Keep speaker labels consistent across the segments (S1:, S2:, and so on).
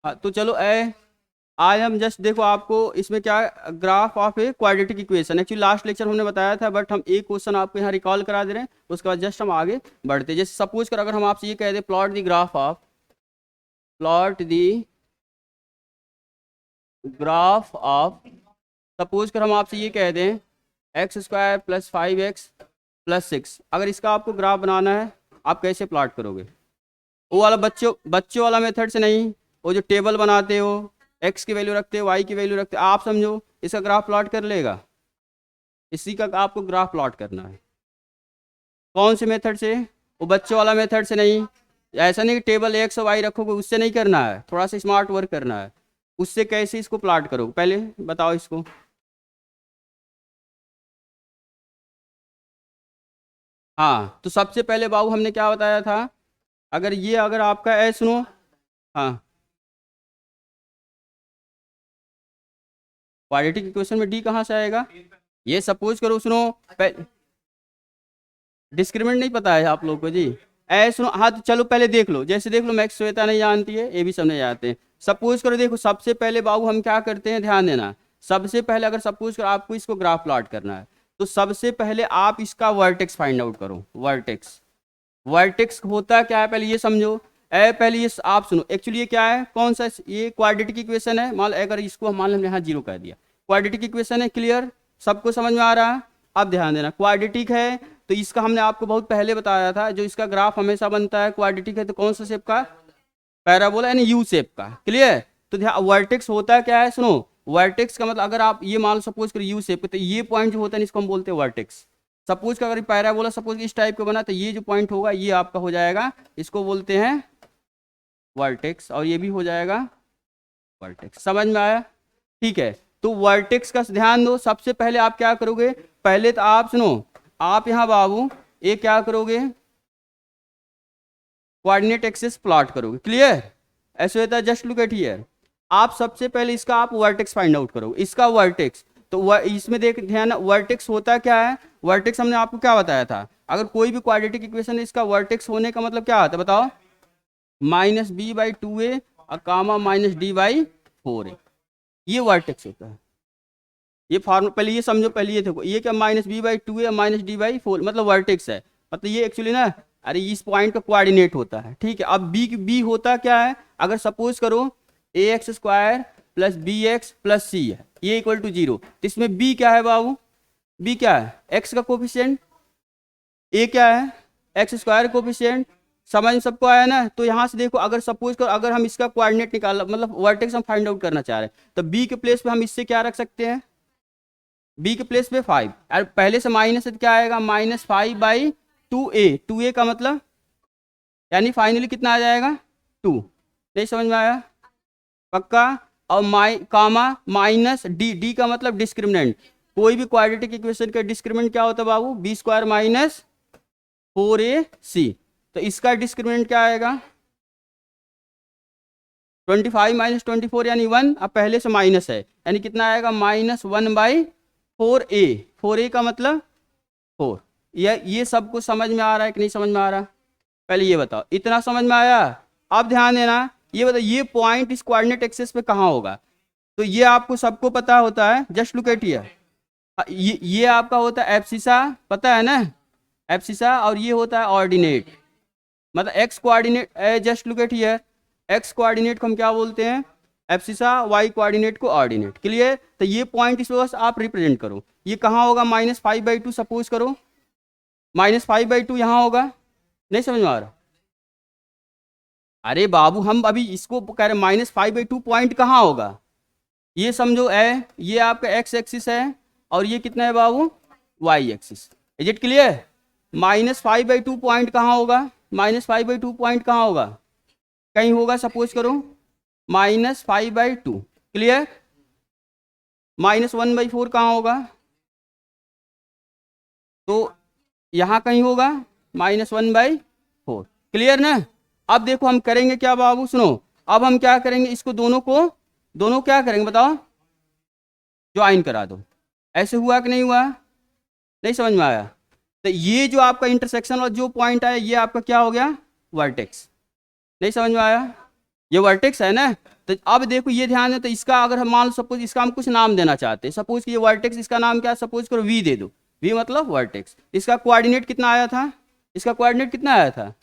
S1: हाँ तो चलो आज हम जस्ट देखो आपको इसमें क्या graph of a quadratic equation. Actually last lecture हमने बताया था, बट हम एक क्वेश्चन आपको यहाँ रिकॉल करा दे रहे हैं, उसके बाद जस्ट हम आगे बढ़ते हैं। जैसे सपोज कर अगर हम आपसे ये कह दें plot the graph of suppose कर हम आपसे ये कह दें x² + 5x + 6। अगर इसका आपको ग्राफ बनाना है आप कैसे प्लॉट करोगे? वो वाला बच्चों वाला मेथड से नहीं, वो जो टेबल बनाते हो, x की वैल्यू रखते हो, y की वैल्यू रखते हो, आप समझो इसका ग्राफ प्लॉट कर लेगा। इसी का आपको ग्राफ प्लॉट करना है। कौन से मेथड से? वो बच्चों वाला मेथड से नहीं। ऐसा नहीं कि टेबल x और y रखोगे, उससे नहीं करना है, थोड़ा सा स्मार्ट वर्क करना है। उससे कैसे इसको प्लॉट करोगे पहले बताओ इसको। हाँ तो सबसे पहले बाबू हमने क्या बताया था, अगर आपका सुनो, हाँ क्वाड्रेटिक इक्वेशन में डी कहाँ से आएगा? ये सपोज करो, सुनो डिस्क्रिमिनेंट नहीं पता है आप लोग को जी। सुनो, हाँ तो चलो पहले देख लो, जैसे देख लो मैक्स श्वेता नहीं जानती है, ये भी सब नहीं जानते हैं। सपोज करो देखो, सबसे पहले बाबू हम क्या करते हैं, ध्यान देना। सबसे पहले अगर सपोज करो आपको इसको ग्राफ प्लॉट करना है, तो सबसे पहले आप इसका वर्टेक्स फाइंड आउट करो। वर्टेक्स होता क्या है पहले ये समझो। पहले ये आप सुनो, एक्चुअली ये क्या है, कौन सा, ये क्वाड्रेटिक इक्वेशन है। मान अगर इसको मान लो यहाँ 0 कर दिया, क्वाड्रेटिक इक्वेशन है। क्लियर, सबको समझ में आ रहा है? अब ध्यान देना, क्वाड्रेटिक है तो इसका हमने आपको बहुत पहले बताया था, जो इसका ग्राफ हमेशा बनता है क्वाड्रेटिक है तो कौन सा शेप का? पैराबोला यानी यू शेप का। क्लियर, तो ध्यान, वर्टेक्स होता क्या है, सुनो। वर्टेक्स का मतलब अगर आप ये मान लो सपोज करो यू शेप, तो ये पॉइंट जो होता है इसको हम बोलते हैं वर्टेक्स। सपोज का अगर पैराबोला सपोज इस टाइप का बना, तो ये जो पॉइंट होगा ये आपका हो जाएगा, इसको बोलते हैं वर्टेक्स, और ये भी हो जाएगा वर्टेक्स। समझ में आया? ठीक है, तो वर्टेक्स का ध्यान दो। सबसे पहले आप क्या करोगे, पहले तो आप सुनो, आप यहाँ बाबू ये क्या करोगे, कोऑर्डिनेट एक्सिस प्लॉट करोगे। क्लियर, ऐसे होता है, जस्ट लुक एट हियर। आप सबसे पहले इसका आप वर्टेक्स फाइंड आउट करोगे, इसका वर्टेक्स। तो इसमें देख ध्यान, वर्टेक्स होता क्या है, वर्टेक्स हमने आपको क्या बताया था, अगर कोई भी क्वाड्रेटिक इक्वेशन है इसका वर्टेक्स होने का मतलब क्या आता है बताओ? -b/2a कामा -d/4a, ये वर्टेक्स होता है। ये फॉर्मूला पहले ये समझो, पहले ये देखो, ये क्या -b/2a -d/4 मतलब वर्टेक्स है। मतलब ये एक्चुअली ना, अरे इस पॉइंट का कोऑर्डिनेट होता है। ठीक है, अब बी होता क्या है, अगर सपोज करो ax² + bx + c है, ये इक्वल टू 0, तो इसमें b क्या है बाबू? b क्या है? x का कोफिशिएंट। a क्या है? x² coefficient. समझ में सबको आया ना? तो यहाँ से देखो, अगर सपोज करो अगर हम इसका कोऑर्डिनेट निकाल, मतलब वर्टेक्स हम फाइंड आउट करना चाह रहे हैं, तो b के प्लेस पे हम इससे क्या रख सकते हैं, b के प्लेस पे 5, और पहले से माइनस है तो क्या आएगा, -5/2a। 2a का मतलब यानी फाइनली कितना आ जाएगा, 2। नहीं समझ में आया? पक्का? और माइनस डी का मतलब डिस्क्रिमिनेंट। कोई भी क्वाड्रेटिक इक्वेशन का डिस्क्रिमिनेंट क्या होता है बाबू? b² - 4ac। तो इसका डिस्क्रिमिनेंट क्या आएगा? 25 - 24 यानी 1। अब पहले से माइनस है यानी कितना आएगा, -1/4a। 4a का मतलब 4। ये सब कुछ समझ में आ रहा है कि नहीं समझ में आ रहा? पहले ये बताओ, इतना समझ में आया? अब ध्यान देना, ये बताओ ये पॉइंट इस कोऑर्डिनेट एक्सिस पे कहाँ होगा? तो ये आपको सबको पता होता है, जस्ट लुक एट हियर। ये आपका होता है एब्सिसा, पता है ना, एब्सिसा। और ये होता है ऑर्डिनेट, मतलब x coordinate. Just look at here, x coordinate को हम क्या बोलते हैं? एब्सिसा। वाई कोऑर्डिनेट को ऑर्डिनेट। क्लियर, तो ये पॉइंट इस वजह से आप रिप्रेजेंट करो। ये कहाँ होगा? -5/2 सपोज करो, -5/2 यहाँ होगा। नहीं समझ में आ रहा? अरे बाबू हम अभी इसको कह रहे -5/2 पॉइंट कहाँ होगा, ये समझो। ये आपका एक्स एक्सिस है और ये कितना है बाबू, Y axis. Is it clear? -5/2 point कहाँ होगा? -5/2 पॉइंट कहाँ होगा? कहीं होगा, सपोज करो -5/2। क्लियर? -1/4 कहाँ होगा? तो यहाँ कहीं होगा -1/4। क्लियर ना? अब देखो हम करेंगे क्या बाबू, सुनो। अब हम क्या करेंगे, इसको दोनों क्या करेंगे बताओ? ज्वाइन करा दो। ऐसे हुआ कि नहीं हुआ? नहीं समझ में आया? तो ये जो आपका इंटरसेक्शन और जो पॉइंट आया, ये आपका क्या हो गया, वर्टेक्स। नहीं समझ में आया? ये वर्टेक्स है ना। तो अब देखो ये ध्यान है, तो इसका अगर हम मान लो सपोज इसका हम कुछ नाम देना चाहते हैं, सपोज कि ये वर्टेक्स, इसका नाम क्या है, सपोज करो वी दे दो, वी मतलब वर्टेक्स। इसका कोऑर्डिनेट कितना आया था, इसका कोऑर्डिनेट कितना आया था,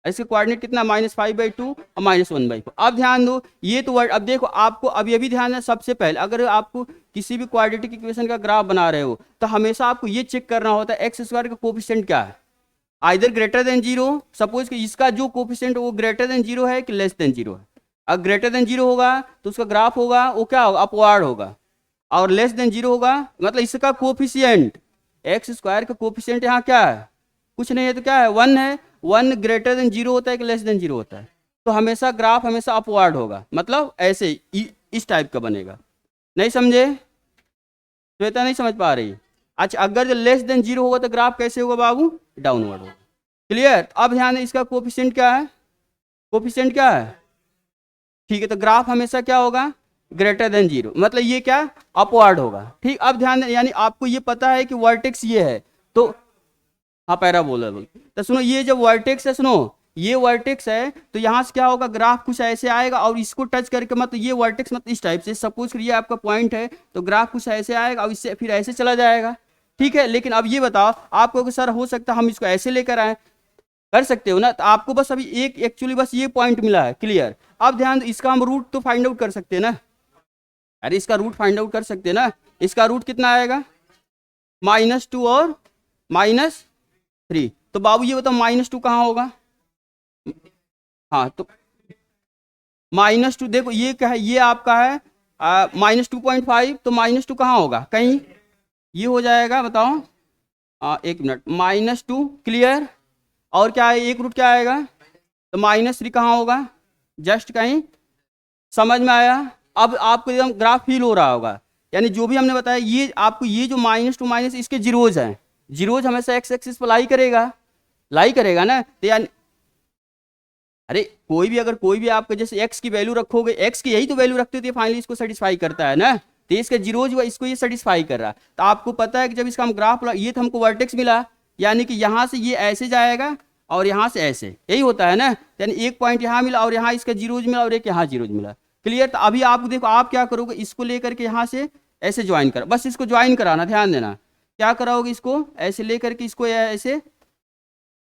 S1: इसका कोऑर्डिनेट कितना, -5/2 और -1/4। अब ध्यान दो ये तो वर्ड, अब देखो आपको अब ये भी ध्यान है, सबसे पहले अगर आपको किसी भी क्वाड्रेटिक इक्वेशन का ग्राफ बना रहे हो तो हमेशा आपको ये चेक करना होता है एक्स स्क्वायर का कोफिशिएंट क्या है, आइदर ग्रेटर देन 0, सपोज कि इसका जो कोफिशिएंट वो ग्रेटर देन 0 है कि लेस देन 0 है। अगर ग्रेटर देन 0 होगा तो उसका ग्राफ होगा वो क्या होगा, अपवार्ड होगा, और लेस देन 0 होगा मतलब इसका कोफिशिएंट, एक्स स्क्वायर का कोफिशिएंट यहाँ क्या है, कुछ नहीं है तो क्या है, 1 है। 1 ग्रेटर देन 0 होता है कि लेस देन 0 होता है, तो हमेशा ग्राफ हमेशा अपवार्ड होगा, मतलब ऐसे इस टाइप का बनेगा। नहीं समझे, श्वेता नहीं समझ पा रही। अच्छा अगर लेस देन 0 होगा तो ग्राफ कैसे होगा बाबू, डाउनवर्ड होगा। क्लियर। अब ध्यान दें इसका कोफिशिएंट क्या है, कोफिशिएंट क्या है, ठीक है, तो ग्राफ हमेशा क्या होगा, ग्रेटर देन 0, मतलब ये क्या अपवार्ड होगा। ठीक, अब ध्यान दें, यानी आपको ये पता है कि वर्टेक्स ये है तो, हाँ पैराबोला बोल, तो सुनो ये जब वर्टेक्स है, सुनो ये वर्टेक्स है तो यहाँ से क्या होगा, ग्राफ कुछ ऐसे आएगा और इसको टच करके मतलब ये वर्टेक्स मतलब इस टाइप से, सपोज ये आपका पॉइंट है तो ग्राफ कुछ ऐसे आएगा और इससे फिर ऐसे चला जाएगा। ठीक है, लेकिन अब ये बताओ आपको कि सर हो सकता है हम इसको ऐसे लेकर आए, कर सकते हो ना, तो आपको बस अभी एक एक्चुअली बस ये पॉइंट मिला है। क्लियर। अब ध्यान दो इसका हम रूट तो फाइंड आउट कर सकते हैं ना, अरे इसका रूट फाइंड आउट कर सकते हैं ना, इसका रूट कितना आएगा, -2 और -3। तो बाबू ये बताओ -2 कहाँ होगा, हाँ तो -2 देखो ये क्या है, ये आपका है -2.5, तो -2 कहाँ होगा, कहीं ये हो जाएगा, बताओ एक मिनट, -2। क्लियर। और क्या है, एक रूट क्या आएगा, तो -3 कहाँ होगा, जस्ट कहीं, समझ में आया। अब आपको एकदम ग्राफ फील हो रहा होगा, यानी जो भी हमने बताया ये आपको ये जो -2 माइनस इसके जीरोज हैं, जीरोज हमेशा एक्स एक्सिस पर लाई करेगा ना, तो यानी अरे कोई भी अगर कोई भी आपके जैसे एक्स की वैल्यू रखोगे, एक्स की यही तो वैल्यू रखते हो, फाइनली इसको सेटिस्फाई करता है ना, तो इसका जीरोज हुआ इसको ये सेटिस्फाई कर रहा है। तो आपको पता है कि जब इसका हम ग्राफ, ये तो हमको वर्टेक्स मिला, यानी कि यहाँ से ये ऐसे जाएगा और यहाँ से ऐसे, यही होता है ना, यानी एक पॉइंट यहाँ मिला और यहाँ इसका जीरोज मिला और एक यहाँ जीरोज मिला। क्लियर। तो अभी आप देखो आप क्या करोगे, इसको लेकर के यहाँ से ऐसे ज्वाइन करो, बस इसको ज्वाइन कराना, ध्यान देना क्या कराओगे, इसको ऐसे लेकर के इसको ऐसे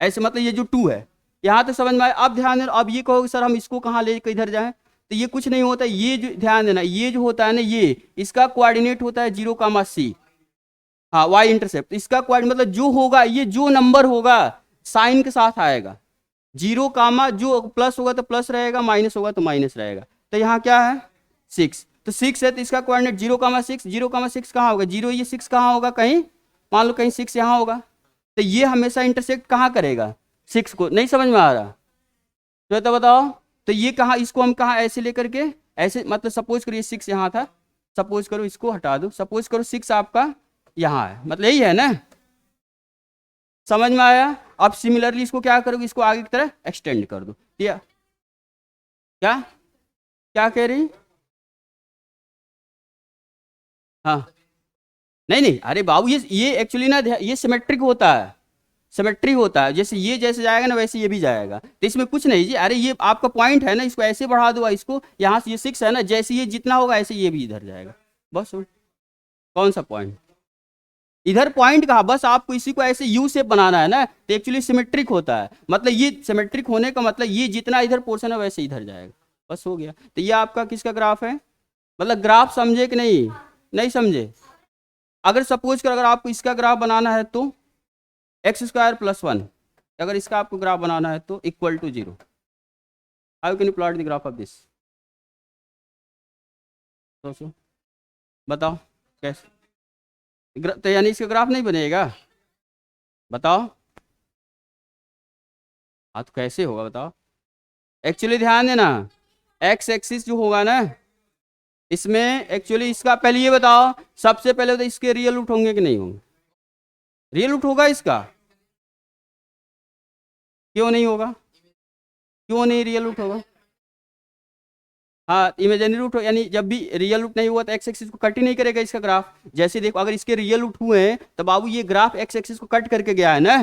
S1: ऐसे, मतलब ये जो 2 है यहाँ तक समझ में आए। अब ध्यान देना, अब ये कहोगे सर हम इसको कहाँ ले इधर जाएं, तो ये कुछ नहीं होता, ये जो ध्यान देना ये जो होता है ना, ये इसका कोऑर्डिनेट होता है 0,c, हाँ वाई इंटरसेप्ट, इसका कोऑर्डिनेट मतलब जो होगा, ये जो नंबर होगा साइन के साथ आएगा, 0, जो प्लस होगा तो प्लस रहेगा, माइनस होगा तो माइनस रहेगा। तो यहाँ क्या है 6, तो 6 है तो इसका कोऑर्डिनेट 0,6, 0,6 कहाँ होगा, 0 ये 6 कहाँ होगा, कहीं मान लो कहीं 6 यहाँ होगा, तो ये हमेशा इंटरसेक्ट कहाँ करेगा, 6 को। नहीं समझ में आ रहा तो बताओ, तो ये कहाँ, इसको हम कहाँ ऐसे लेकर के ऐसे, मतलब सपोज करो ये 6 यहाँ था, सपोज करो इसको हटा दो, सपोज करो 6 आपका यहाँ है, मतलब यही है ना, समझ में आया। अब सिमिलरली इसको क्या करोगे, इसको आगे की तरह एक्सटेंड कर दो, क्या क्या क्या कह रही, हाँ नहीं नहीं, अरे बाबू ये एक्चुअली ना ये सिमेट्रिक होता है, सिमेट्री होता है, जैसे ये जैसे जाएगा ना वैसे ये भी जाएगा, तो इसमें कुछ नहीं जी, अरे ये आपका पॉइंट है ना, इसको ऐसे बढ़ा दो, इसको यहाँ से ये 6 है ना, जैसे ये जितना होगा ऐसे ये भी इधर जाएगा, बस कौन सा पॉइंट, इधर पॉइंट कहा, बस आपको इसी को ऐसे यू शेप बनाना है ना, तो एक्चुअली सिमेट्रिक होता है, मतलब ये सिमेट्रिक होने का मतलब ये जितना इधर पोर्शन है वैसे इधर जाएगा, बस हो गया। तो ये आपका किसका ग्राफ है, मतलब ग्राफ समझे कि नहीं, नहीं समझे। अगर सपोज कर अगर आपको इसका ग्राफ बनाना है तो x² + 1, अगर इसका आपको ग्राफ बनाना है तो = 0, how can you plot the graph of this, सोचो बताओ कैसे, तो यानी इसका ग्राफ नहीं बनेगा, बताओ, हाँ तो कैसे होगा बताओ। एक्चुअली ध्यान देना, एक्स एक्सिस जो होगा ना इसमें एक्चुअली इसका, पहले ये बताओ सबसे पहले तो इसके रियल रूट होंगे कि नहीं होंगे, रियल रूट होगा इसका, क्यों नहीं होगा, क्यों नहीं रियल रूट होगा, हाँ इमेजिनरी रूट हो, यानी जब भी रियल रूट नहीं हुआ तो एक्स एक्सिस को कट ही नहीं करेगा इसका ग्राफ। जैसे देखो अगर इसके रियल रूट हुए हैं तो बाबू ये ग्राफ एक्स एक्सिस को कट करके गया है ना,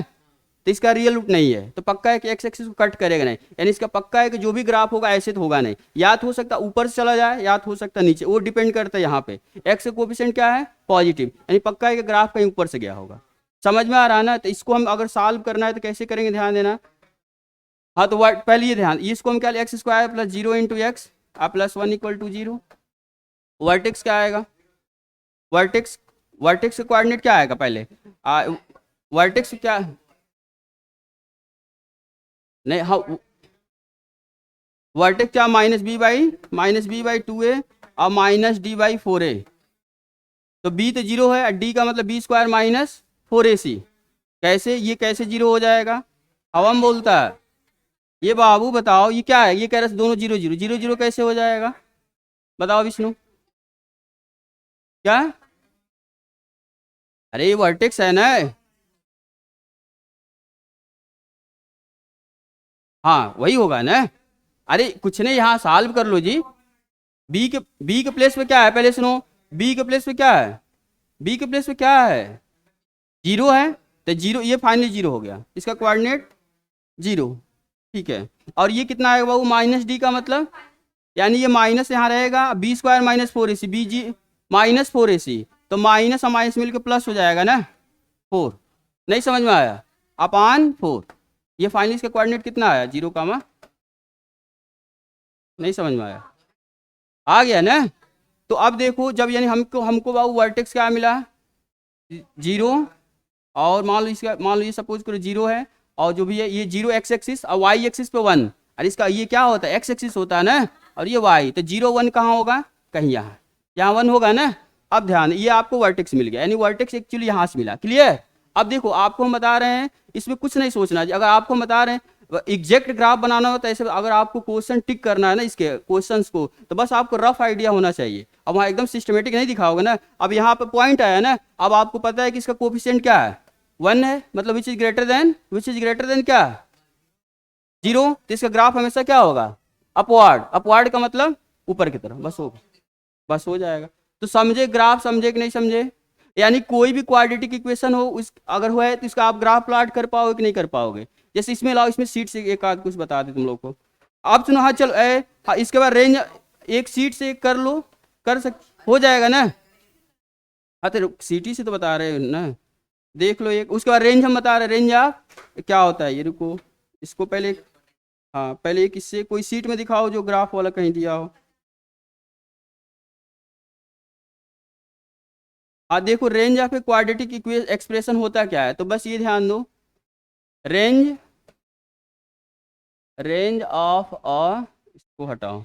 S1: तो इसका रियल रूट नहीं है, तो पक्का है कि एक्स एक्सिस को कट करेगा नहीं, यानी इसका पक्का है कि जो भी ग्राफ होगा ऐसे तो होगा नहीं, या तो हो सकता है ऊपर से चला जाए या तो हो सकता है नीचे, वो डिपेंड करता है यहाँ पे एक्स का कोफिशिएंट क्या है पॉजिटिव, यानी पक्का है कि ग्राफ कहीं ऊपर से गया होगा। समझ में आ रहा है ना? तो इसको हम अगर सॉल्व करना है तो कैसे करेंगे, ध्यान देना। हाँ तो पहले ये ध्यान, इसको हम क्या X square plus 0 into X plus 1 equal to 0। Vertex क्या आएगा, वर्टेक्स वर्टेक्स का कोऑर्डिनेट क्या आएगा पहले, वर्टेक्स क्या नहीं, हाँ वर्टेक्स क्या माइनस बी बाई 2a और माइनस डी बाई 4a, तो b तो 0 है, d का मतलब बी स्क्वायर माइनस 4ac, कैसे ये कैसे 0 हो जाएगा, हवम बोलता है। ये बाबू बताओ ये क्या है, ये कह रहे थे दोनों 0 0 0 0 कैसे हो जाएगा, बताओ विष्णु क्या, अरे ये वर्टेक्स है ना, हाँ वही होगा ना, अरे कुछ नहीं यहाँ सॉल्व कर लो जी। बी के प्लेस पे क्या है पहले सुनो, बी के प्लेस पे क्या है, बी के प्लेस पे क्या है 0 है, तो 0 ये फाइनली 0 हो गया, इसका कोऑर्डिनेट 0, ठीक है। और ये कितना आएगा बाबू माइनस डी का मतलब, यानी ये माइनस यहाँ रहेगा, b square minus 4ac, b जी माइनस 4ac, तो माइनस और माइनस मिलकर प्लस हो जाएगा ना 4, नहीं समझ में आया, अपान 4, ये फाइनली इसका कोऑर्डिनेट कितना आया 0 कामा, नहीं समझ में आया, आ गया ना। तो अब देखो जब यानी हमको हमको बाबू वर्टेक्स क्या मिला 0, और मान लो ये सपोज करो 0 है, और जो भी है ये 0 एक्स एक्सिस और वाई एक्सिस पे 1, और इसका ये क्या होता है एक्स एक्सिस होता है ना, और ये वाई, तो 0 1 कहाँ होगा, कहीं यहाँ 1 होगा ना। अब ध्यान, ये आपको वर्टेक्स मिल गया, यानी वर्टेक्स एक्चुअली यहाँ से मिला, क्लियर। अब देखो आपको हम बता रहे हैं, इसमें कुछ नहीं सोचना, अगर आपको हम बता रहे हैं एग्जैक्ट ग्राफ बनाना हो तो ऐसे, अगर आपको क्वेश्चन टिक करना है ना इसके क्वेश्चंस को, तो बस आपको रफ आइडिया होना चाहिए, अब वहाँ एकदम सिस्टमेटिक नहीं दिखाओगे ना। अब यहाँ पे पॉइंट आया ना, अब आपको पता है कि इसका कोफिशिएंट क्या है 1 है, मतलब विच इज ग्रेटर देन क्या 0, तो इसका ग्राफ हमेशा क्या होगा अपवार्ड का मतलब ऊपर की तरफ, बस हो जाएगा। तो समझे ग्राफ, समझे कि नहीं समझे, यानी कोई भी क्वाड्रेटिक इक्वेशन हो उस अगर हुआ है तो इसका आप ग्राफ प्लॉट कर पाओगे कि नहीं कर पाओगे। जैसे इसमें लाओ, इसमें सीट से एक आध कुछ बता दे तुम लोग को, आप सुनो, हाँ चलो हाँ इसके बाद रेंज एक सीट से एक कर लो, हो जाएगा ना, हाँ तो सीटी से तो बता रहे हो ना, देख लो एक, उसके बाद रेंज हम बता रहे, रेंज आप क्या होता है, ये रुको इसको पहले, हाँ पहले एक इससे कोई सीट में दिखाओ जो ग्राफ वाला कहीं दिया हो। हाँ देखो range of a quadratic expression होता क्या है, तो बस ये ध्यान दो, रेंज ऑफ इसको हटाओ,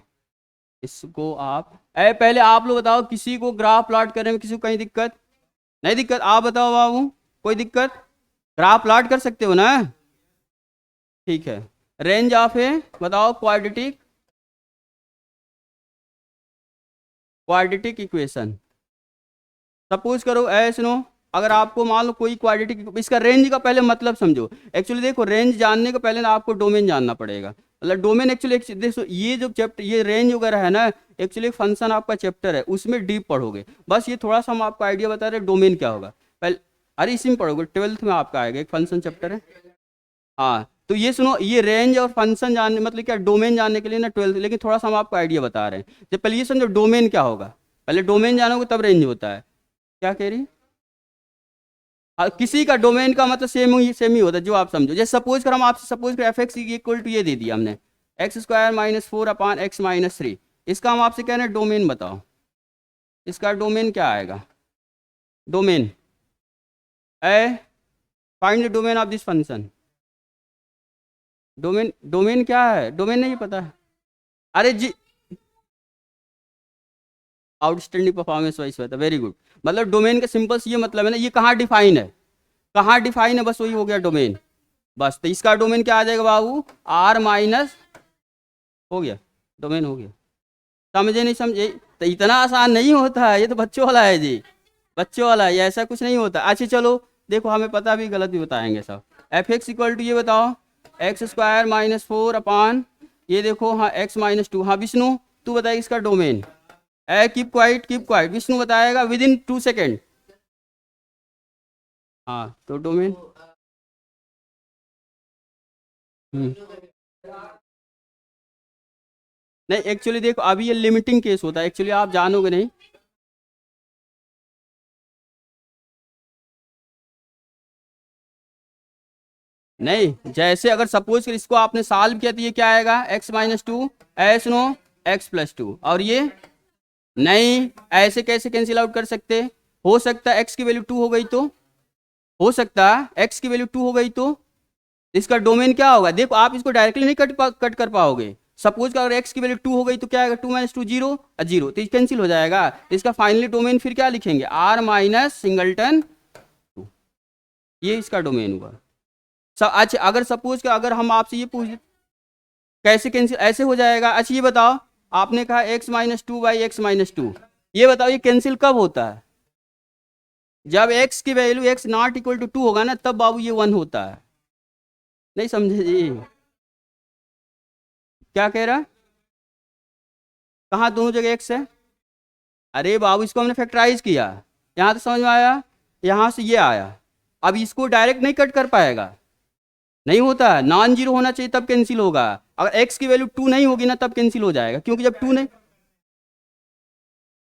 S1: इसको आप पहले आप लोग बताओ, किसी को ग्राफ प्लॉट करने में किसी को कहीं दिक्कत नहीं, दिक्कत आप बताओ बाबू, कोई दिक्कत, ग्राफ प्लॉट कर सकते हो ना, ठीक है। रेंज ऑफ ए बताओ क्वाड्रेटिक इक्वेशन, सपोज करो सुनो, अगर आपको मान लो कोई क्वाड्रेटिक, इसका रेंज का पहले मतलब समझो, एक्चुअली देखो रेंज जानने का पहले ना आपको डोमेन जानना पड़ेगा, मतलब डोमेन एक्चुअली देखो ये जो चैप्टर ये रेंज वगैरह है ना, एक्चुअली फंक्शन आपका चैप्टर है उसमें डीप पढ़ोगे, बस ये थोड़ा सा हम आपको आइडिया बता रहे डोमेन क्या होगा पहले, अरे इसी में पढ़ोगे 12th में आपका आएगा, एक फंक्शन चैप्टर है। हाँ तो ये सुनो, ये रेंज और फंक्शन जानने मतलब क्या डोमेन जानने के लिए ना 12th, लेकिन थोड़ा सा हम आपको आइडिया बता रहे हैं, जब पहले ये समझो डोमेन क्या होगा, पहले डोमेन जानोगे तब रेंज होता है, क्या कह रही, किसी का डोमेन का मतलब सेम ही होता है, जो आप समझो, जैसे सपोज कर हम आपसे सपोज कर एफ एक्स इक्वल टू ये दे दिया हमने एक्स स्क्वायर माइनस 4 अपान एक्स माइनस 3, इसका हम आपसे कह रहे हैं डोमेन बताओ, इसका डोमेन क्या आएगा, domain find the domain of this function, domain क्या है, डोमेन नहीं पता है, अरे जी आउटस्टैंडिंग परफॉर्मेंस वाइज होता है, वेरी गुड, मतलब डोमेन का सिंपल ये मतलब है ना, ये कहाँ डिफाइन है, बस वही हो गया डोमेन, बस तो इसका डोमेन क्या आ जाएगा बाबू आर माइनस, हो गया डोमेन, हो गया, समझे नहीं समझे, तो इतना आसान नहीं होता है, ये तो बच्चों वाला है जी, बच्चों वाला है, ऐसा कुछ नहीं होता। अच्छा चलो देखो, हमें पता भी गलत भी बताएंगे सब, एफ एक्स इक्वल टू ये बताओ एक्स स्क्वायर माइनस 4 अपान ये देखो, हाँ एक्स माइनस 2, हाँ विष्णु तू बताएगा इसका डोमेन, कीप क्वाइट विष्णु बताएगा विद इन 2 सेकेंड, हाँ तो डोमेन हम्म। नहीं एक्चुअली देखो अभी ये लिमिटिंग केस होता है, एक्चुअली आप जानोगे नहीं। नहीं जैसे अगर सपोज कर इसको आपने सॉल्व किया तो ये क्या आएगा, x-2 एस नो x+2, और ये नहीं ऐसे कैसे कैंसिल आउट कर सकते, हो सकता है x की वैल्यू 2 हो गई तो, हो सकता है x की वैल्यू 2 हो गई तो इसका डोमेन क्या होगा, देखो आप इसको डायरेक्टली नहीं कट कर पाओगे। सपोज का अगर x की वैल्यू 2 हो गई तो क्या आएगा, 2 - 2 जीरो, जीरो तो कैंसिल हो जाएगा। इसका फाइनली डोमेन फिर क्या लिखेंगे, r माइनस सिंगलटन 2, ये इसका डोमेन हुआ। अच्छा अगर सपोज का अगर हम आपसे ये पूछ कैसे कैंसिल ऐसे हो जाएगा, अच्छा ये बताओ आपने कहा x-2/x-2, ये बताओ ये कैंसिल कब होता है, जब x की वैल्यू x ≠ 2 होगा ना, तब बाबू ये 1 होता है। नहीं समझे जी, क्या कह रहा, कहाँ दोनों जगह x है, अरे बाबू इसको हमने फैक्टराइज किया, यहाँ तो समझ में आया, यहाँ से ये आया, अब इसको डायरेक्ट नहीं कट कर पाएगा, नहीं होता है, नॉन जीरो होना चाहिए तब कैंसिल होगा। अगर x की वैल्यू 2 नहीं होगी ना तब कैंसिल हो जाएगा, क्योंकि जब 2 नहीं,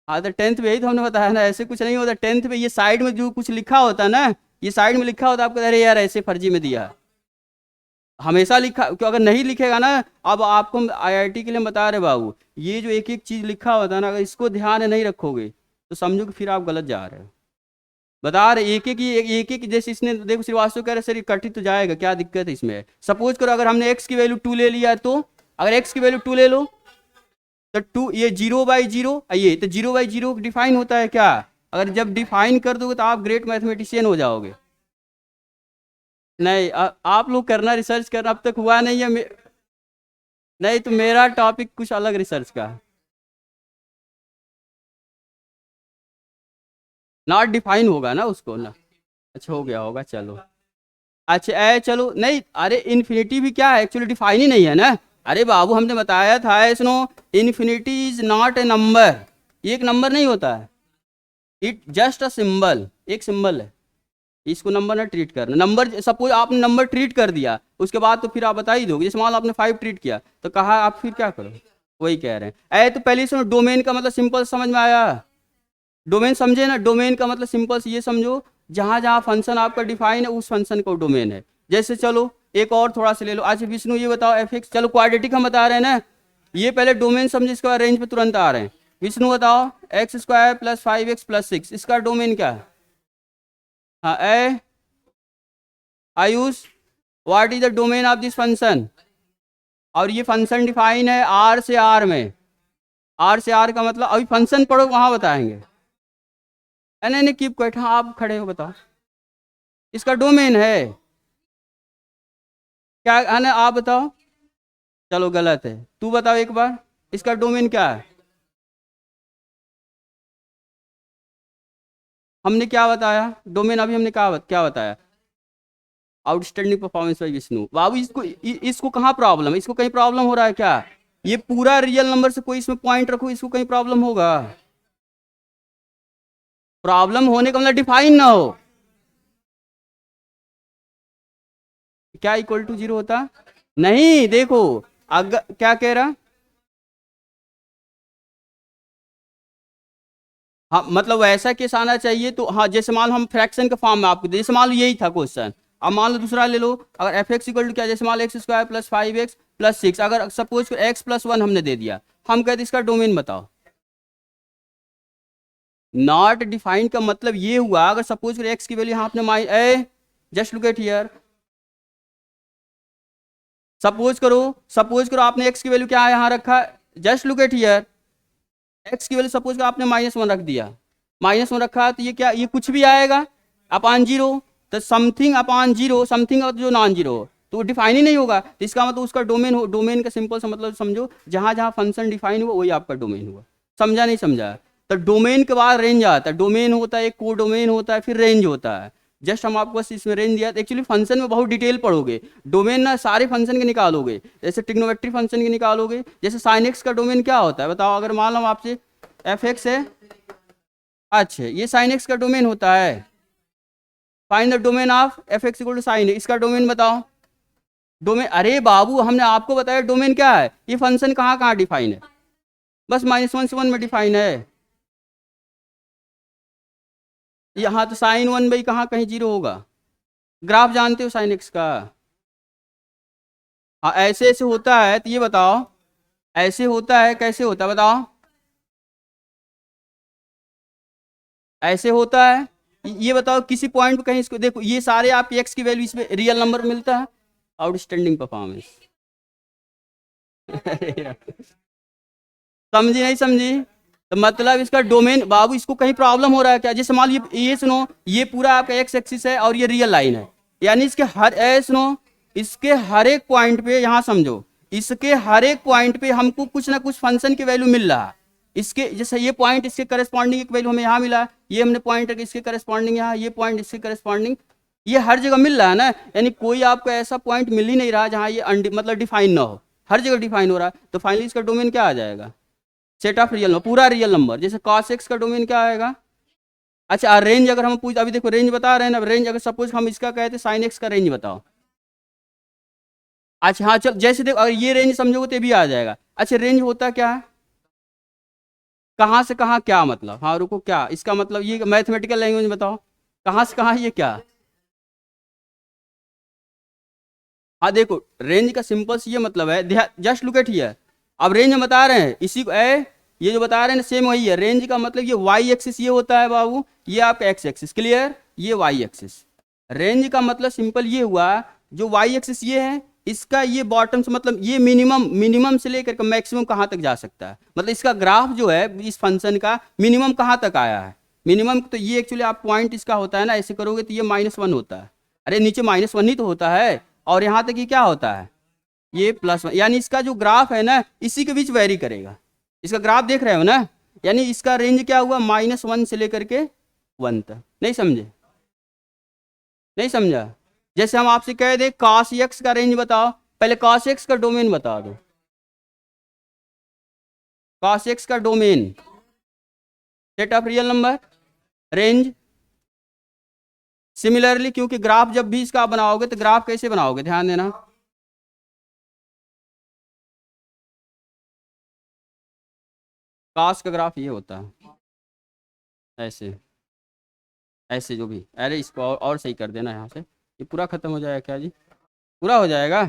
S1: हाँ तो 10th में यही तो हमने बताया ना, ऐसे कुछ नहीं होता 10th में, ये साइड में जो कुछ लिखा होता है ना, ये साइड में लिखा होता है आपको, अरे यार ऐसे फर्जी में दिया, हमेशा लिखा, क्यों अगर नहीं लिखेगा ना, अब आपको हम आईआईटी के लिए बता रहे बाबू, ये जो एक एक चीज लिखा होता है ना, अगर इसको ध्यान नहीं रखोगे तो समझो कि फिर आप गलत जा रहे हो। बता रहे एक एक जैसे इसने देखो श्रीवास्तव कह रहे सर ये कटी तो जाएगा, क्या दिक्कत है इसमें, सपोज करो अगर हमने x की वैल्यू 2 ले लिया तो, अगर x की वैल्यू 2 ले लो तो 2 ये 0/0, ये तो 0/0 डिफाइन होता है क्या, अगर जब डिफाइन कर दोगे तो आप ग्रेट मैथमेटिशियन हो जाओगे। नहीं आप लोग करना, रिसर्च करना, अब तक हुआ नहीं है नहीं तो मेरा टॉपिक कुछ अलग रिसर्च का, नॉट डिफाइन होगा ना उसको ना, अच्छा हो गया होगा चलो। अच्छा चलो नहीं, अरे इन्फिनिटी भी क्या है, एक्चुअली डिफाइन ही नहीं है ना, अरे बाबू हमने बताया था सुनो, infinity is not a number, ये एक नंबर नहीं होता है, इट जस्ट अ सिंबल, एक सिंबल है, इसको नंबर ना ट्रीट करना, नंबर सपोज आपने नंबर ट्रीट कर दिया उसके बाद तो फिर आप बता ही दोगे, जैसे मान लो आपने 5 ट्रीट किया तो कहा आप फिर क्या करो, वही कह रहे हैं। तो पहले सुनो, डोमेन का मतलब सिंपल समझ में आया, डोमेन समझे ना, डोमेन का मतलब सिंपल से ये समझो, जहां जहां फंक्शन आपका डिफाइन है उस फंक्शन का डोमेन है। जैसे चलो एक और थोड़ा सा ले लो, अच्छा विष्णु ये बताओ f(x), चलो क्वाड्रेटिक हम बता रहे हैं ना, ये पहले डोमेन समझे, इसके बाद रेंज पे तुरंत आ रहे हैं। विष्णु बताओ x² + 5x + 6 इसका डोमेन क्या है, हाँ Ayush what is the domain of this function, और ये फंक्शन डिफाइन है r से r में, r से r का मतलब अभी फंक्शन पढ़ो वहां बताएंगे, नहीं नहीं कीप क्वाइट, हाँ आप खड़े हो बताओ, इसका डोमेन है क्या है ना, आप बताओ, चलो गलत है, तू बताओ एक बार इसका डोमेन क्या है, हमने क्या बताया डोमेन, अभी हमने क्या बताया, आउटस्टैंडिंग परफॉर्मेंस बाय विष्णु बाबू, इसको कहाँ प्रॉब्लम है, इसको कहीं प्रॉब्लम हो रहा है क्या, ये पूरा रियल नंबर से कोई इसमें पॉइंट रखो, इसको कहीं प्रॉब्लम होगा, प्रॉब्लम होने का मतलब डिफाइन ना हो, क्या इक्वल टू 0 होता, नहीं देखो अगर क्या कह रहा, हाँ मतलब वैसा केस आना चाहिए तो, हाँ जैसे मान लो हम फ्रैक्शन के फॉर्म में आपको, जैसे मान लो यही था क्वेश्चन, अब मान लो दूसरा ले लो, अगर f(x) इक्वल टू क्या, जैसे मान लो x² + 5x + 6, अगर सपोज x+1 हमने दे दिया, हम कहते इसका डोमेन बताओ, नॉट डिफाइंड का मतलब ये हुआ, अगर सपोज करो x की वैल्यू यहाँ आपने just look at here, suppose करो आपने x की वैल्यू क्या यहाँ रखा, just look at here, x की वैल्यू सपोज करो आपने -1 रख दिया, -1 रखा तो ये क्या, ये कुछ भी आएगा अपॉन 0, तो समथिंग अपॉन 0, समथिंग जो नॉन जीरो तो डिफाइन ही नहीं होगा, तो इसका मतलब उसका डोमेन हो, डोमेन का सिंपल सा मतलब समझो, जहां जहां फंक्शन डिफाइन हुआ वही आपका डोमेन हुआ, समझा नहीं समझा, तो डोमेन के बाद रेंज आता है, डोमेन होता है एक को डोमेन होता है, फिर रेंज होता है, जस्ट हम आपको बस इसमें रेंज दिया, एक्चुअली फंक्शन में बहुत डिटेल पढ़ोगे, डोमेन ना सारे फंक्शन के निकालोगे, जैसे ट्रिग्नोमेट्री फंक्शन के निकालोगे, जैसे साइन एक्स का डोमेन क्या होता है बताओ, अगर मान लो आपसे f(x) है, अच्छा ये साइन एक्स का डोमेन होता है, find the domain of f(x) = sin, इसका डोमेन बताओ, डोमेन, अरे बाबू हमने आपको बताया डोमेन क्या है, ये फंक्शन कहाँ कहाँ डिफाइन है, बस -1 से 1 में डिफाइन है। यहाँ तो साइन 1 भाई कहाँ कहीं जीरो होगा, ग्राफ जानते हो साइन एक्स का। हाँ ऐसे ऐसे होता है, तो ये बताओ ऐसे होता है कैसे होता है बताओ, ऐसे होता है। ये बताओ किसी पॉइंट पे कहीं इसको देखो, ये सारे आप एक्स की वैल्यू इसमें रियल नंबर मिलता है, आउटस्टैंडिंग परफॉर्मेंस। समझी नहीं समझी, तो मतलब इसका डोमेन बाबू, इसको कहीं प्रॉब्लम हो रहा है क्या, जैसे मान लो ये सुनो, ये पूरा आपका एक्स एक्सिस है और ये रियल लाइन है, यानी इसके हर सुनो, इसके हर एक पॉइंट पे यहाँ समझो, इसके हर एक पॉइंट पे हमको कुछ ना कुछ फंक्शन की वैल्यू मिल रहा है। इसके जैसे ये पॉइंट इसके करस्पॉन्डिंग एक वैल्यू हमें यहाँ मिला, ये हमने पॉइंट इसके करस्पॉन्डिंग यहाँ, ये पॉइंट इसके करस्पॉन्डिंग, ये हर जगह मिल रहा है ना, यानी कोई आपको ऐसा पॉइंट मिल ही नहीं रहा जहाँ ये मतलब डिफाइन ना हो, हर जगह डिफाइन हो रहा है, तो फाइनली इसका डोमेन क्या आ जाएगा, सेट ऑफ रियल नंबर, पूरा रियल नंबर। जैसे cos x का डोमेन क्या आएगा, अच्छा रेंज अगर हम पूछ, अभी देखो रेंज बता रहे हैं ना, रेंज अगर सपोज हम इसका कहते साइन एक्स का रेंज बताओ, अच्छा हाँ चल, जैसे देखो अगर ये रेंज समझोगे तो भी आ जाएगा। अच्छा रेंज होता क्या है, कहाँ से कहाँ क्या मतलब, हाँ रुको क्या इसका मतलब, ये मैथमेटिकल लैंग्वेज बताओ, कहाँ से कहाँ ये क्या, हाँ देखो रेंज का सिंपल से ये मतलब है, जस्ट लुक एट हियर, अब रेंज हम बता रहे हैं इसी को ये जो बता रहे हैं सेम वही है, रेंज का मतलब ये वाई एक्सिस ये होता है बाबू, ये आपका एक्स एक्सिस, क्लियर, ये वाई एक्सिस। रेंज का मतलब सिंपल ये हुआ, जो वाई एक्सिस ये है, इसका ये बॉटम से मतलब ये मिनिमम, मिनिमम से लेकर के मैक्सिमम कहाँ तक जा सकता है, मतलब इसका ग्राफ जो है इस फंक्शन का मिनिमम कहाँ तक आया है, मिनिमम तो ये एक्चुअली आप पॉइंट इसका होता है ना, ऐसे करोगे तो ये -1 होता है, अरे नीचे -1 ही तो होता है, और यहाँ तक ये क्या होता है, ये +1, यानी इसका जो ग्राफ है ना इसी के बीच वेरी करेगा, इसका ग्राफ देख रहे हो ना, यानी इसका रेंज क्या हुआ -1 से लेकर के 1 तक, नहीं समझे, नहीं समझा। जैसे हम आपसे कह दे cos x का रेंज बताओ, पहले cos x का डोमेन बता दो, cos x का domain set of real number, range, similarly क्योंकि ग्राफ जब भी इसका बनाओगे तो ग्राफ कैसे बनाओगे ध्यान देना, cos का ग्राफ ये होता है ऐसे, ऐसे जो भी, अरे इसको और सही कर देना यहाँ से, ये पूरा खत्म हो जाएगा क्या जी, पूरा हो जाएगा,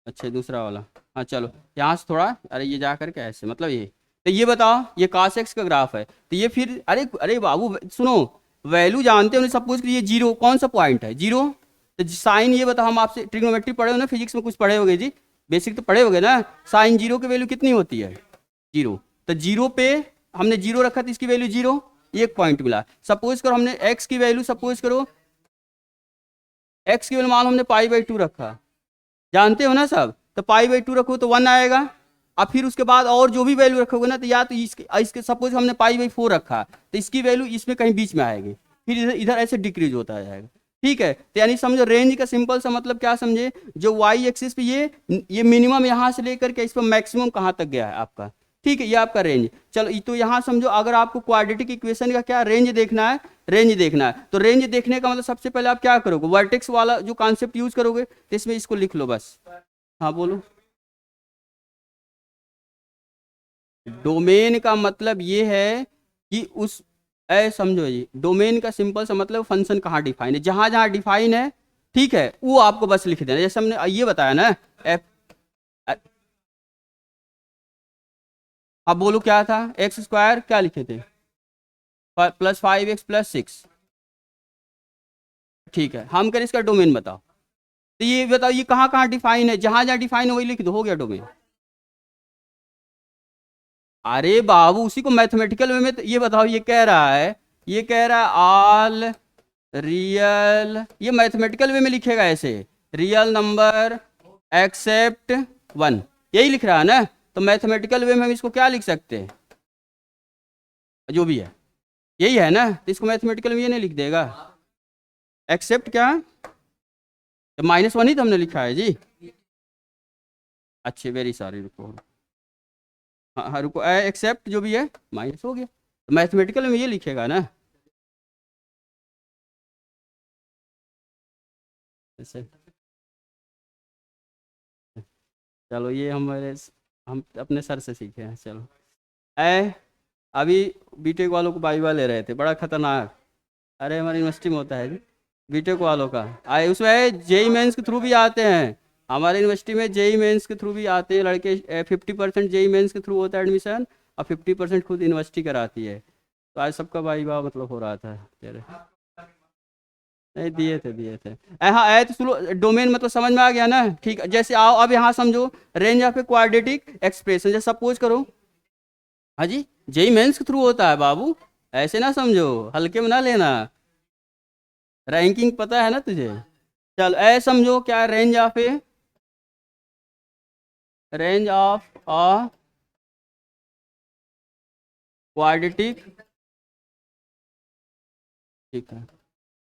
S1: अच्छा दूसरा वाला, हाँ चलो यहाँ से थोड़ा, अरे ये जा करके ऐसे मतलब ये, तो ये बताओ ये cos x का ग्राफ है, तो ये फिर अरे अरे बाबू सुनो, वैल्यू जानते हो सपोज कि ये जीरो कौन सा पॉइंट है, जीरो, तो साइन ये बताओ, हम आपसे ट्रिग्नोमेट्री पढ़े हो ना, फिजिक्स में कुछ पढ़े होगे जी, बेसिक तो पढ़े होगे ना, साइन जीरो की वैल्यू कितनी होती है, जीरो, तो जीरो पे हमने जीरो रखा तो इसकी वैल्यू जीरो, एक पॉइंट मिला, सपोज करो हमने एक्स की वैल्यू, सपोज करो एक्स की वैल्यू मान लो हमने π/2 रखा, जानते हो ना सब, तो π/2 रखो तो 1 आएगा, अब फिर उसके बाद और जो भी वैल्यू रखोगे ना, तो या तो इसके सपोज हमने π/4 रखा, तो इसकी वैल्यू इसमें कहीं बीच में आएगी, फिर इधर इधर ऐसे डिक्रीज होता जाएगा, ठीक है, तो यानी समझो रेंज का सिंपल सा मतलब क्या समझे, जो वाई एक्सिस पे ये मिनिमम यहाँ से लेकर के इस पर मैक्सिमम कहाँ तक गया है आपका, ठीक है, ये आपका रेंज। चलो तो यहाँ समझो, अगर आपको क्वाड्रेटिक इक्वेशन का क्या रेंज देखना है, रेंज देखना है, तो रेंज देखने का मतलब सबसे पहले आप क्या करोगे, वर्टेक्स वाला जो कॉन्सेप्ट यूज करोगे, तो इसमें इसको लिख लो बस, हाँ बोलो, डोमेन का मतलब ये है कि उस समझो जी, डोमेन का सिंपल सा मतलब फंक्शन कहाँ डिफाइन है, जहां जहां डिफाइन है, ठीक है, वो आपको बस लिख देना, जैसे हमने ये बताया ना एफ, अब बोलो क्या था, x² क्या लिखे थे, +5x + 6, ठीक है, हम करें इसका डोमेन बताओ, तो ये बताओ ये कहाँ कहाँ डिफाइन है, जहां जहां डिफाइन है वही लिख दो, हो गया डोमेन। अरे बाबू उसी को मैथमेटिकल वे में, तो ये बताओ ये कह रहा है, ये कह रहा है ऑल रियल, ये मैथमेटिकल वे में लिखेगा ऐसे, रियल नंबर एक्सेप्ट 1, यही लिख रहा है ना, तो मैथमेटिकल वे में हम इसको क्या लिख सकते हैं, जो भी है यही है ना, तो इसको मैथमेटिकल में ये नहीं लिख देगा, एक्सेप्ट क्या, तो -1 ही तो हमने लिखा है जी, अच्छे वेरी सॉरी रुको, हाँ हाँ रुको, एक्सेप्ट जो भी है माइनस हो गया, तो मैथमेटिकल में ये लिखेगा ना ऐसे। चलो ये हम अपने सर से सीखे हैं। चलो ए अभी बीटेक वालों को वाइवा ले रहे थे, बड़ा खतरनाक। अरे हमारी यूनिवर्सिटी में होता है जी बीटेक वालों का। आए उसमें जेई मेंस के थ्रू भी आते हैं, हमारे यूनिवर्सिटी में जेई मेंस के थ्रू भी आते हैं लड़के। 50% जेई मेंस के थ्रू होता है एडमिशन, और 50% खुद यूनिवर्सिटी कराती है। तो आज सबका वाइवा मतलब हो रहा था तेरे। नहीं दिए थे हाँ आए तो सुनो, डोमेन मतलब समझ में आ गया ना। ठीक है, जैसे आओ अब यहाँ समझो, range of a quadratic expression. जैसे सपोज करो, हाँ जी जेई मेंस के थ्रू होता है बाबू, ऐसे ना समझो, हल्के में ना लेना। रैंकिंग पता है ना तुझे। चल ऐ समझो क्या, रेंज ऑफ अ क्वाड्रेटिक, ठीक है।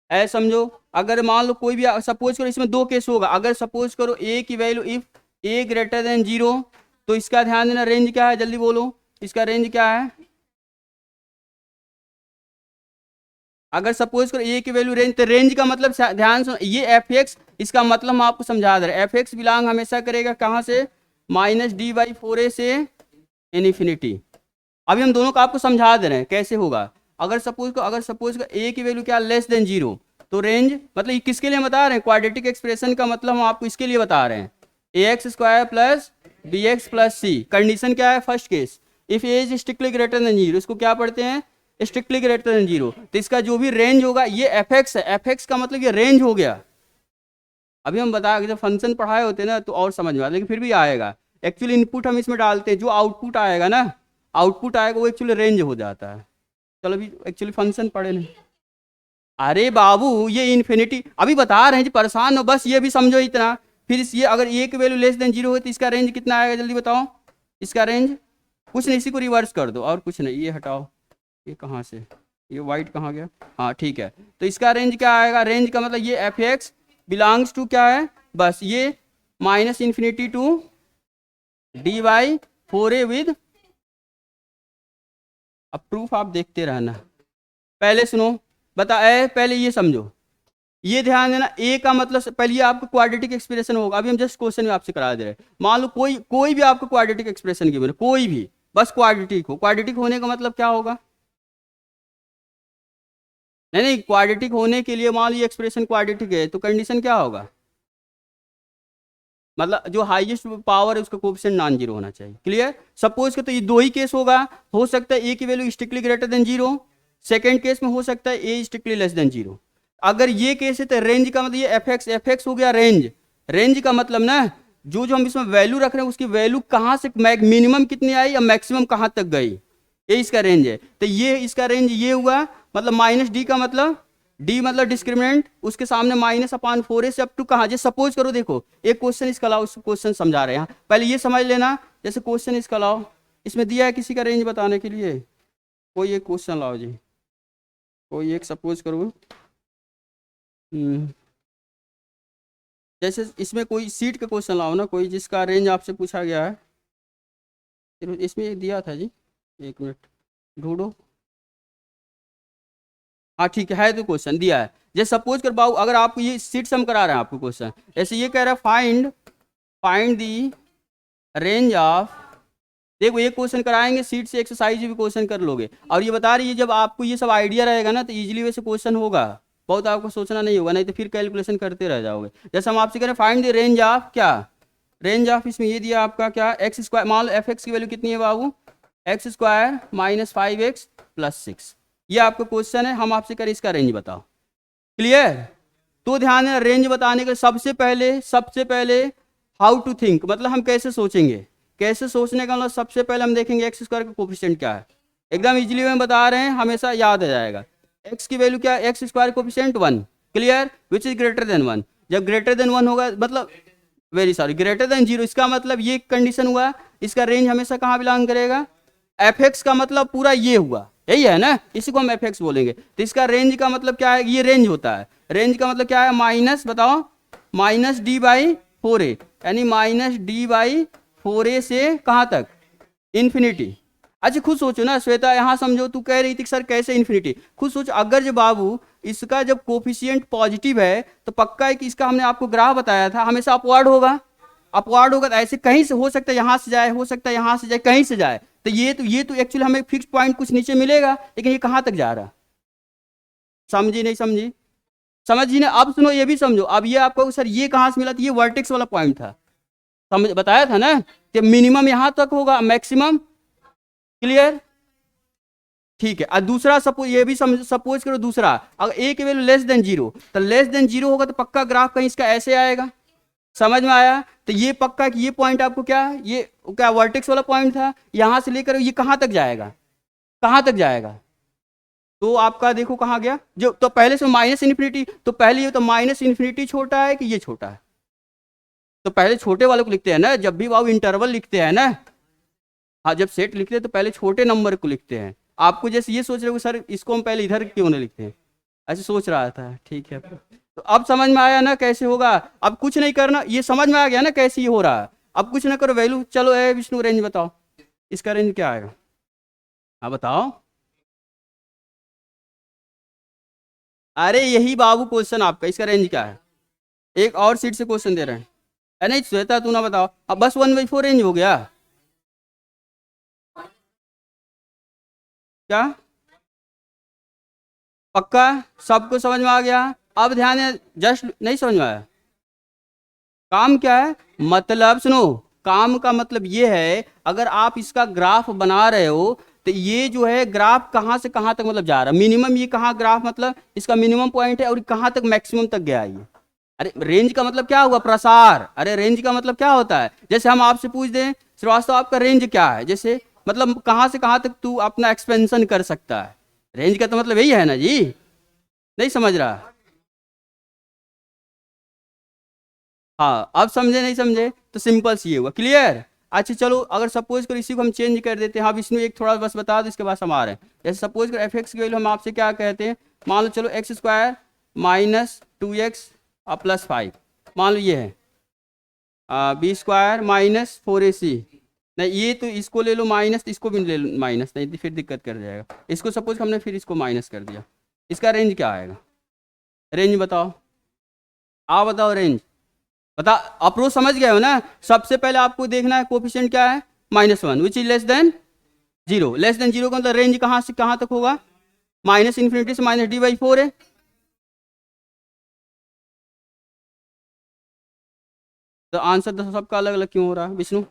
S1: ऐ समझो अगर मान लो कोई भी, सपोज करो इसमें दो केस होगा। अगर सपोज करो ए की value if A greater than 0, तो इसका ध्यान देना रेंज क्या है, जल्दी बोलो इसका रेंज क्या है। अगर सपोज करो ए की वैल्यू रेंज, तो रेंज का मतलब ध्यान सुनो, ये एफ एक्स, इसका मतलब हम आपको समझा दे रहे हैं। एफ एक्स बिलोंग हमेशा करेगा कहाँ से, -d/4a से इन्फिनिटी। अभी हम दोनों को आपको समझा दे रहे हैं कैसे होगा। अगर सपोज को ए की वैल्यू क्या लेस देन 0, तो रेंज मतलब ये किसके लिए बता रहे हैं, क्वाड्रेटिक एक्सप्रेशन का मतलब हम आपको इसके लिए बता रहे हैं। ax² + bx + c। कंडीशन क्या है, first case if A is strictly greater than 0, इसको क्या पढ़ते हैं, स्ट्रिक्टली ग्रेटर देन 0। तो इसका जो भी रेंज होगा, ये एफ एक्स है, एफ एक्स का मतलब ये रेंज हो गया। अभी हम बता, जब फंक्शन पढ़ाए होते हैं ना तो और समझ में आता, लेकिन फिर भी आएगा। एक्चुअली इनपुट हम इसमें डालते हैं, जो आउटपुट आएगा ना, आउटपुट आएगा वो एक्चुअली रेंज हो जाता है। चलो अभी एक्चुअली फंक्शन पढ़े नहीं। अरे बाबू ये इन्फिनिटी अभी बता रहे हैं जी, परेशान हो बस, ये भी समझो इतना। फिर ये अगर ए की वैल्यू लेस देन 0 हो तो इसका रेंज कितना आएगा, जल्दी बताओ। इसका रेंज कुछ नहीं, इसी को रिवर्स कर दो और कुछ नहीं, ये हटाओ, ये कहाँ से, ये वाइट कहाँ गया, हाँ ठीक है। तो इसका रेंज क्या आएगा, रेंज का मतलब ये एफ एक्स बिलोंग्स टू क्या है, बस ये -∞ टू d/4a विद, अब प्रूफ आप देखते रहना। पहले सुनो बता, पहले ये समझो, ये ध्यान देना, ए का मतलब पहले ये आपको क्वाड्रेटिक एक्सप्रेशन होगा। अभी हम जस्ट क्वेश्चन में आपसे करा दे रहे हैं। मान लो कोई भी आपको क्वाड्रेटिक एक्सप्रेशन की, कोई भी, बस क्वाड्रेटिक हो। क्वाड्रेटिक होने का मतलब क्या होगा, नहीं क्वाड्रेटिक होने के लिए मान लो ये एक्सप्रेशन क्वाड्रेटिक है, तो कंडीशन क्या होगा, मतलब जो हाईएस्ट पावर है उसका कोएफिशिएंट नॉन जीरो होना चाहिए। क्लियर। सपोज के तो ये दो ही केस होगा, हो सकता है ए की value strictly greater than 0, second case में हो सकता है ए स्ट्रिक्टली लेस देन 0। अगर ये केस है तो रेंज का मतलब ये एफ एक्स हो गया रेंज। रेंज का मतलब ना, जो हम इसमें वैल्यू रख रहे हैं उसकी वैल्यू कहाँ से मिनिमम कितनी आई या मैक्सिमम कहाँ तक गई, ये इसका रेंज है। तो ये इसका रेंज ये हुआ, मतलब -d का मतलब, डी मतलब डिस्क्रिमिनेंट, उसके सामने -/4a से अप टू कहाँ। जैसे सपोज करो, देखो एक क्वेश्चन इसका लाओ, उस क्वेश्चन समझा रहे हैं, पहले ये समझ लेना। जैसे क्वेश्चन इसका लाओ, इसमें दिया है किसी का रेंज बताने के लिए, कोई एक क्वेश्चन लाओ जी, कोई एक सपोज करो। जैसे इसमें कोई सीट का क्वेश्चन लाओ ना, कोई जिसका रेंज आपसे पूछा गया है। इसमें एक दिया था जी, एक मिनट ढूंढो, हाँ ठीक है तो क्वेश्चन दिया है। जैसे सपोज कर बाबू, अगर आपको ये सीट सम करा रहे हैं आपको क्वेश्चन, ऐसे ये कह रहा है फाइंड दी रेंज ऑफ, देखो ये क्वेश्चन कराएंगे सीट से एक्सरसाइज भी क्वेश्चन कर लोगे। और ये बता रही है जब आपको ये सब आइडिया रहेगा ना तो इजीली वैसे क्वेश्चन होगा, बहुत आपको सोचना नहीं होगा, नहीं तो फिर कैलकुलेशन करते रह जाओगे। जैसे हम आपसे कह रहे हैं फाइंड द रेंज ऑफ क्या, रेंज ऑफ इसमें ये दिया आपका क्या, x², मान लो एफ एक्स की वैल्यू कितनी है बाबू, x² - 5x + 6, ये आपका क्वेश्चन है। हम आपसे करें इसका रेंज बताओ। क्लियर। तो ध्यान देना, रेंज बताने के सबसे पहले हाउ टू थिंक, मतलब हम कैसे सोचेंगे, कैसे सोचने का मतलब सबसे पहले हम देखेंगे x² का कोफिशिएंट क्या है। एकदम इजीली में बता रहे हैं, हमेशा याद आ जाएगा। x की वैल्यू क्या है, x² coefficient 1। Clear. Which is greater than 1, जब ग्रेटर देन 1 होगा, मतलब ग्रेटर देन 0, इसका मतलब ये कंडीशन हुआ, इसका रेंज हमेशा कहाँ बिलोंग करेगा, एफ एक्स का मतलब पूरा ये हुआ, यही है ना, इसी को हम एफ एक्स बोलेंगे। तो इसका रेंज का मतलब क्या है, ये रेंज होता है। रेंज का मतलब क्या है, माइनस बताओ, -d/4a, यानी -d/4a से कहाँ तक, इन्फिनिटी। अच्छा खुद सोचो ना श्वेता, यहाँ समझो, तू कह रही थी सर कैसे इन्फिनिटी, खुद सोचो। अगर जब बाबू इसका जब कोफिशिएंट पॉजिटिव है तो पक्का है कि इसका हमने आपको ग्राफ बताया था हमेशा अपवर्ड होगा, अपवार्ड होगा तो ऐसे कहीं से हो सकता है, यहाँ से जाए, हो सकता है यहाँ से जाए, कहीं से जाए। तो ये तो एक्चुअली हमें फिक्स पॉइंट कुछ नीचे मिलेगा, लेकिन ये कहाँ तक जा रहा, समझी नहीं समझी? समझी ना? अब सुनो, ये भी समझो। अब ये आपको सर ये कहाँ से मिला, तो ये वर्टेक्स वाला पॉइंट था, समझ बताया था ना कि मिनिमम यहाँ तक होगा, मैक्सिमम। क्लियर? ठीक है। और दूसरा सपोज, ये भी सपोज करो दूसरा, अगर ए की वैल्यू लेस देन 0, तो लेस देन 0 होगा तो पक्का ग्राफ कहीं इसका ऐसे आएगा। समझ में आया? तो ये पक्का कि ये पॉइंट आपको क्या, ये क्या वर्टेक्स वाला पॉइंट था, यहां से लेकर ये कहां तक जाएगा, कहां तक जाएगा? तो आपका देखो कहां गया, जो तो पहले से माइनस इन्फिनिटी, तो पहले ये तो माइनस इन्फिनिटी छोटा है कि ये छोटा है? तो पहले छोटे वाले को लिखते हैं ना, जब भी वो इंटरवल लिखते हैं ना, हाँ जब सेट लिखते हैं तो पहले छोटे नंबर को लिखते हैं। आपको जैसे ये सोच रहे हो सर इसको हम पहले इधर क्यों नहीं लिखते हैं, ऐसे सोच रहा था। ठीक है, तो अब समझ में आया ना कैसे होगा? अब कुछ नहीं करना, ये समझ में आ गया ना कैसे ये हो रहा है। अब कुछ ना करो, वैल्यू चलो ए विष्णु रेंज बताओ, इसका रेंज क्या आएगा? हाँ बताओ। अरे यही बाबू क्वेश्चन आपका, इसका रेंज क्या है? एक और सीट से क्वेश्चन दे रहे हैं। नहीं श्वेता तू ना बताओ, अब बस 1/4 रेंज हो गया क्या? पक्का सबको समझ में आ गया? अब ध्यान है, जस्ट नहीं समझ में आया? काम क्या है मतलब, सुनो, काम का मतलब ये है, अगर आप इसका ग्राफ बना रहे हो तो ये जो है ग्राफ कहाँ से कहाँ तक मतलब जा रहा है, मिनिमम ये कहाँ ग्राफ मतलब इसका मिनिमम पॉइंट है और कहाँ तक मैक्सिमम तक गया ये। अरे रेंज का मतलब क्या हुआ, प्रसार। अरे रेंज का मतलब क्या होता है, जैसे हम आपसे पूछ दें श्रीवास्तव आपका रेंज क्या है, जैसे मतलब कहाँ से कहाँ तक तू अपना एक्सपेंशन कर सकता है, रेंज का तो मतलब यही है ना जी। नहीं समझ रहा? हाँ अब समझे नहीं समझे? तो सिंपल सी ये हुआ, क्लियर? अच्छा चलो, अगर सपोज करो इसी को हम चेंज कर देते हैं। हाँ विष्णु एक थोड़ा बस बता दो, इसके बाद हम आ रहे हैं। जैसे सपोज करो एफ एक्स की वैल्यू हम आपसे क्या कहते हैं, मान लो चलो x square minus 2x plus 5, मान लो ये है बी स्क्वायर माइनस 4ac। नहीं ये तो इसको ले लो माइनस, इसको भी ले लो माइनस, नहीं तो फिर दिक्कत कर जाएगा। इसको सपोज हमने फिर इसको माइनस कर दिया, इसका रेंज क्या आएगा? रेंज बताओ, आप बताओ रेंज बता। अप्रोच समझ गए हो ना? सबसे पहले आपको देखना है कोफिशिएंट क्या है, -1 which is less than 0। Less than 0 का मतलब रेंज कहाँ से कहाँ तक होगा, माइनस इन्फिनिटी से -d/4 है। तो आंसर तो सबका अलग अलग क्यों हो रहा है विष्णु?